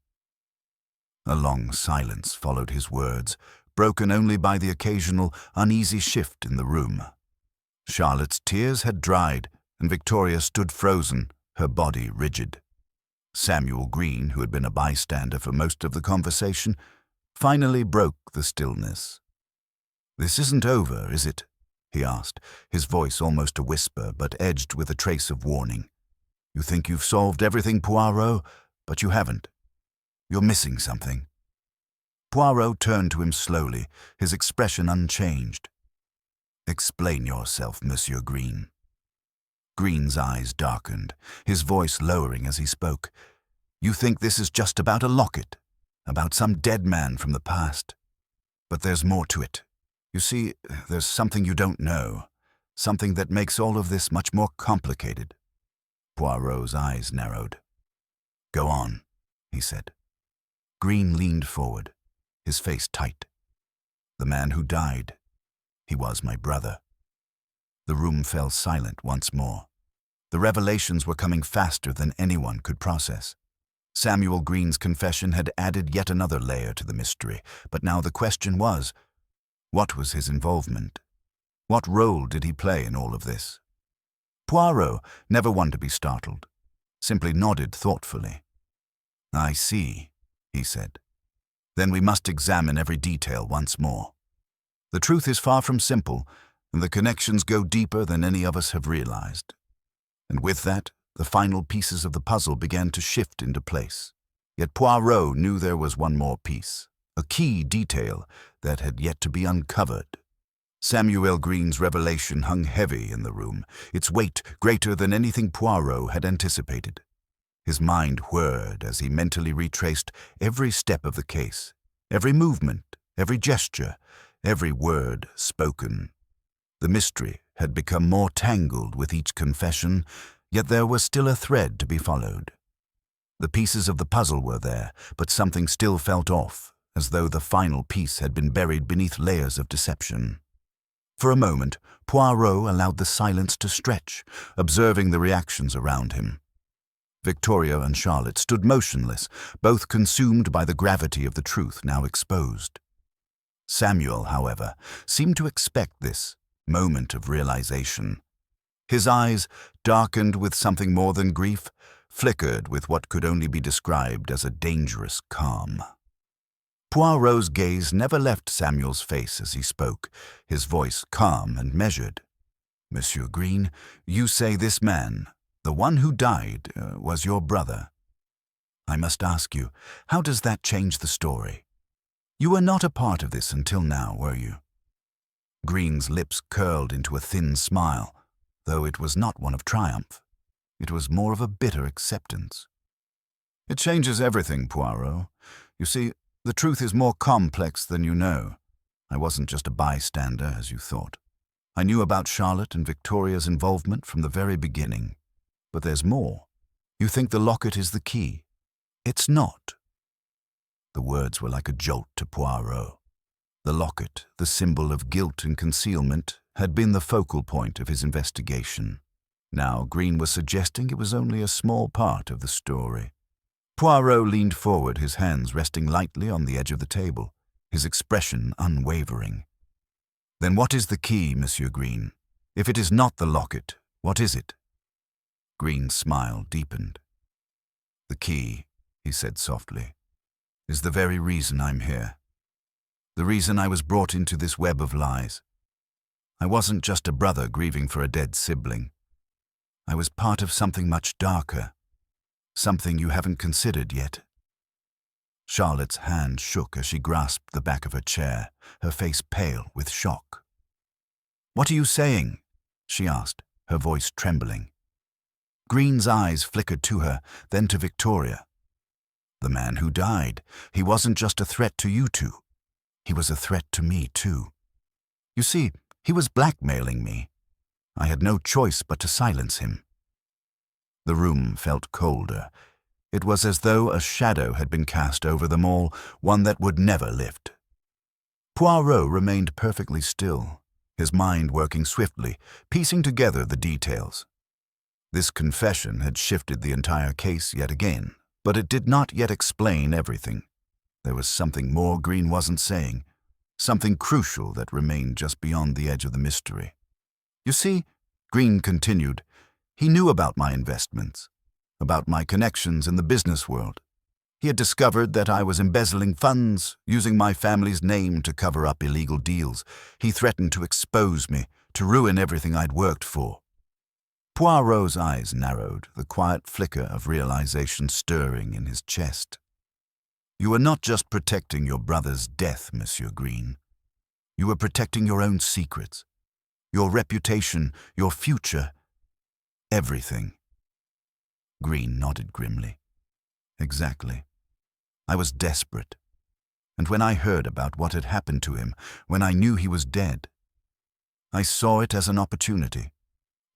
A: A long silence followed his words, broken only by the occasional uneasy shift in the room. Charlotte's tears had dried, and Victoria stood frozen, her body rigid. Samuel Green, who had been a bystander for most of the conversation, finally broke the stillness. "This isn't over, is it?" he asked, his voice almost a whisper, but edged with a trace of warning. "You think you've solved everything, Poirot, but you haven't. You're missing something." Poirot turned to him slowly, his expression unchanged. "Explain yourself, Monsieur Green." Green's eyes darkened, his voice lowering as he spoke. "You think this is just about a locket, about some dead man from the past. But there's more to it. You see, there's something you don't know, something that makes all of this much more complicated." Poirot's eyes narrowed. "Go on," he said. Green leaned forward, his face tight. "The man who died, he was my brother." The room fell silent once more. The revelations were coming faster than anyone could process. Samuel Green's confession had added yet another layer to the mystery, but now the question was, what was his involvement? What role did he play in all of this? Poirot, never one to be startled, simply nodded thoughtfully. "I see," he said. "Then we must examine every detail once more. The truth is far from simple, and the connections go deeper than any of us have realized." And with that, the final pieces of the puzzle began to shift into place. Yet Poirot knew there was one more piece, a key detail that had yet to be uncovered. Samuel Green's revelation hung heavy in the room, its weight greater than anything Poirot had anticipated. His mind whirred as he mentally retraced every step of the case, every movement, every gesture, every word spoken. The mystery had become more tangled with each confession, yet there was still a thread to be followed. The pieces of the puzzle were there, but something still felt off, as though the final piece had been buried beneath layers of deception. For a moment, Poirot allowed the silence to stretch, observing the reactions around him. Victoria and Charlotte stood motionless, both consumed by the gravity of the truth now exposed. Samuel, however, seemed to expect this moment of realization. His eyes, darkened with something more than grief, flickered with what could only be described as a dangerous calm. Poirot's gaze never left Samuel's face as he spoke, his voice calm and measured. "Monsieur Green, you say this man, the one who died, was your brother. I must ask you, how does that change the story? You were not a part of this until now, were you?" Green's lips curled into a thin smile, though it was not one of triumph. It was more of a bitter acceptance. "It changes everything, Poirot. You see, the truth is more complex than you know. I wasn't just a bystander, as you thought. I knew about Charlotte and Victoria's involvement from the very beginning. But there's more. You think the locket is the key. It's not." The words were like a jolt to Poirot. The locket, the symbol of guilt and concealment, had been the focal point of his investigation. Now Green was suggesting it was only a small part of the story. Poirot leaned forward, his hands resting lightly on the edge of the table, his expression unwavering. "Then what is the key, Monsieur Green? If it is not the locket, what is it?" Green's smile deepened. "The key," he said softly, "is the very reason I'm here. The reason I was brought into this web of lies. I wasn't just a brother grieving for a dead sibling. I was part of something much darker, something you haven't considered yet." Charlotte's hand shook as she grasped the back of her chair, her face pale with shock. "What are you saying?" she asked, her voice trembling. Green's eyes flickered to her, then to Victoria. "The man who died, he wasn't just a threat to you two. He was a threat to me, too. You see, he was blackmailing me. I had no choice but to silence him." The room felt colder. It was as though a shadow had been cast over them all, one that would never lift. Poirot remained perfectly still, his mind working swiftly, piecing together the details. This confession had shifted the entire case yet again, but it did not yet explain everything. There was something more Green wasn't saying, something crucial that remained just beyond the edge of the mystery. You see, Green continued, he knew about my investments, about my connections in the business world. He had discovered that I was embezzling funds, using my family's name to cover up illegal deals. He threatened to expose me, to ruin everything I'd worked for. Poirot's eyes narrowed, the quiet flicker of realization stirring in his chest. You were not just protecting your brother's death, Monsieur Green. You were protecting your own secrets, your reputation, your future, everything. Green nodded grimly. Exactly. I was desperate. And when I heard about what had happened to him, when I knew he was dead, I saw it as an opportunity,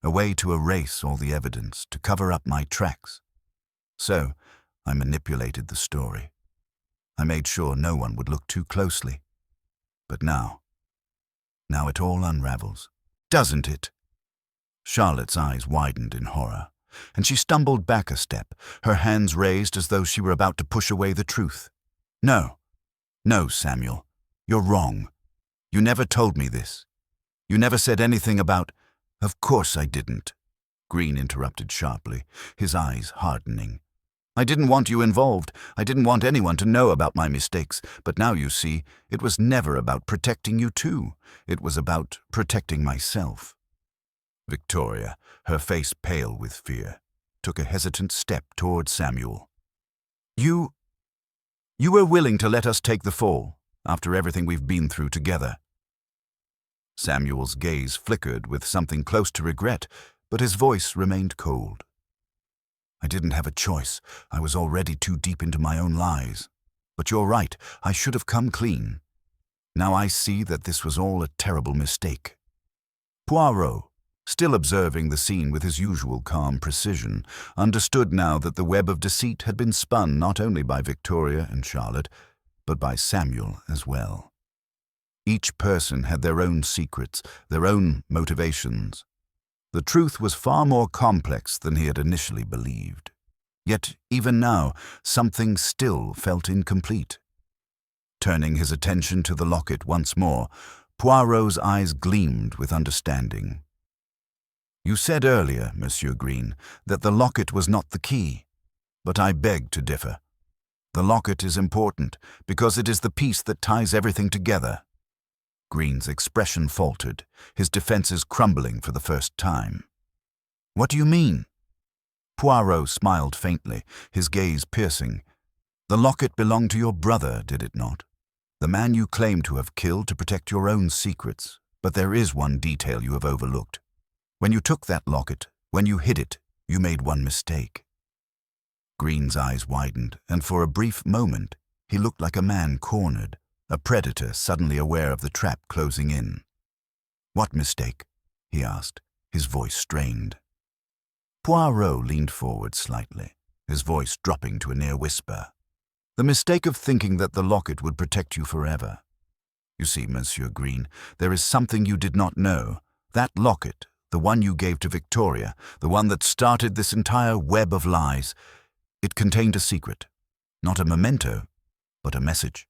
A: a way to erase all the evidence, to cover up my tracks. So, I manipulated the story. I made sure no one would look too closely. But now it all unravels. Doesn't it? Charlotte's eyes widened in horror, and she stumbled back a step, her hands raised as though she were about to push away the truth. No, Samuel, you're wrong. You never told me this. You never said anything about— Of course I didn't, Green interrupted sharply, his eyes hardening. I didn't want you involved. I didn't want anyone to know about my mistakes. But now you see, it was never about protecting you too. It was about protecting myself. Victoria, her face pale with fear, took a hesitant step toward Samuel. You were willing to let us take the fall, after everything we've been through together. Samuel's gaze flickered with something close to regret, but his voice remained cold. I didn't have a choice. I was already too deep into my own lies. But you're right, I should have come clean. Now I see that this was all a terrible mistake. Poirot, still observing the scene with his usual calm precision, understood now that the web of deceit had been spun not only by Victoria and Charlotte, but by Samuel as well. Each person had their own secrets, their own motivations. The truth was far more complex than he had initially believed. Yet, even now, something still felt incomplete. Turning his attention to the locket once more, Poirot's eyes gleamed with understanding. You said earlier, Monsieur Green, that the locket was not the key, but I beg to differ. The locket is important because it is the piece that ties everything together. Green's expression faltered, his defenses crumbling for the first time. What do you mean? Poirot smiled faintly, his gaze piercing. The locket belonged to your brother, did it not? The man you claim to have killed to protect your own secrets. But there is one detail you have overlooked. When you took that locket, when you hid it, you made one mistake. Green's eyes widened, and for a brief moment, he looked like a man cornered, a predator suddenly aware of the trap closing in. What mistake? He asked, his voice strained. Poirot leaned forward slightly, his voice dropping to a near whisper. The mistake of thinking that the locket would protect you forever. You see, Monsieur Green, there is something you did not know. That locket, the one you gave to Victoria, the one that started this entire web of lies, it contained a secret. Not a memento, but a message.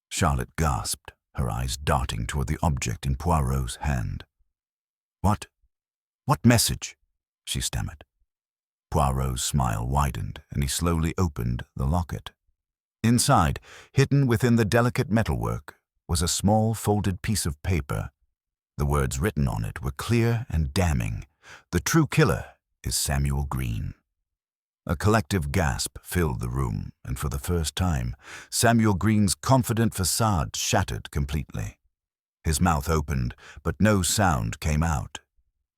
A: Charlotte gasped, her eyes darting toward the object in Poirot's hand. What message? She stammered. Poirot's smile widened, and he slowly opened the locket. Inside, hidden within the delicate metalwork, was a small folded piece of paper. The words written on it were clear and damning. The true killer is Samuel Green. A collective gasp filled the room, and for the first time, Samuel Green's confident facade shattered completely. His mouth opened, but no sound came out.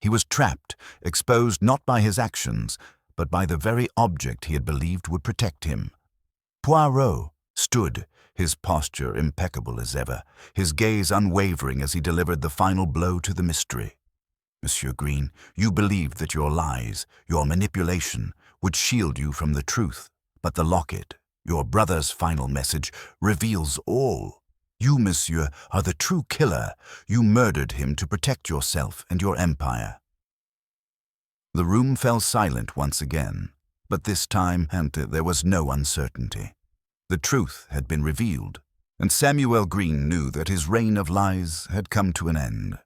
A: He was trapped, exposed not by his actions, but by the very object he had believed would protect him. Poirot stood, his posture impeccable as ever, his gaze unwavering as he delivered the final blow to the mystery. Monsieur Green, you believed that your lies, your manipulation, would shield you from the truth, but the locket, your brother's final message, reveals all. You, monsieur, are the true killer. You murdered him to protect yourself and your empire." The room fell silent once again, but this time there was no uncertainty. The truth had been revealed, and Samuel Green knew that his reign of lies had come to an end.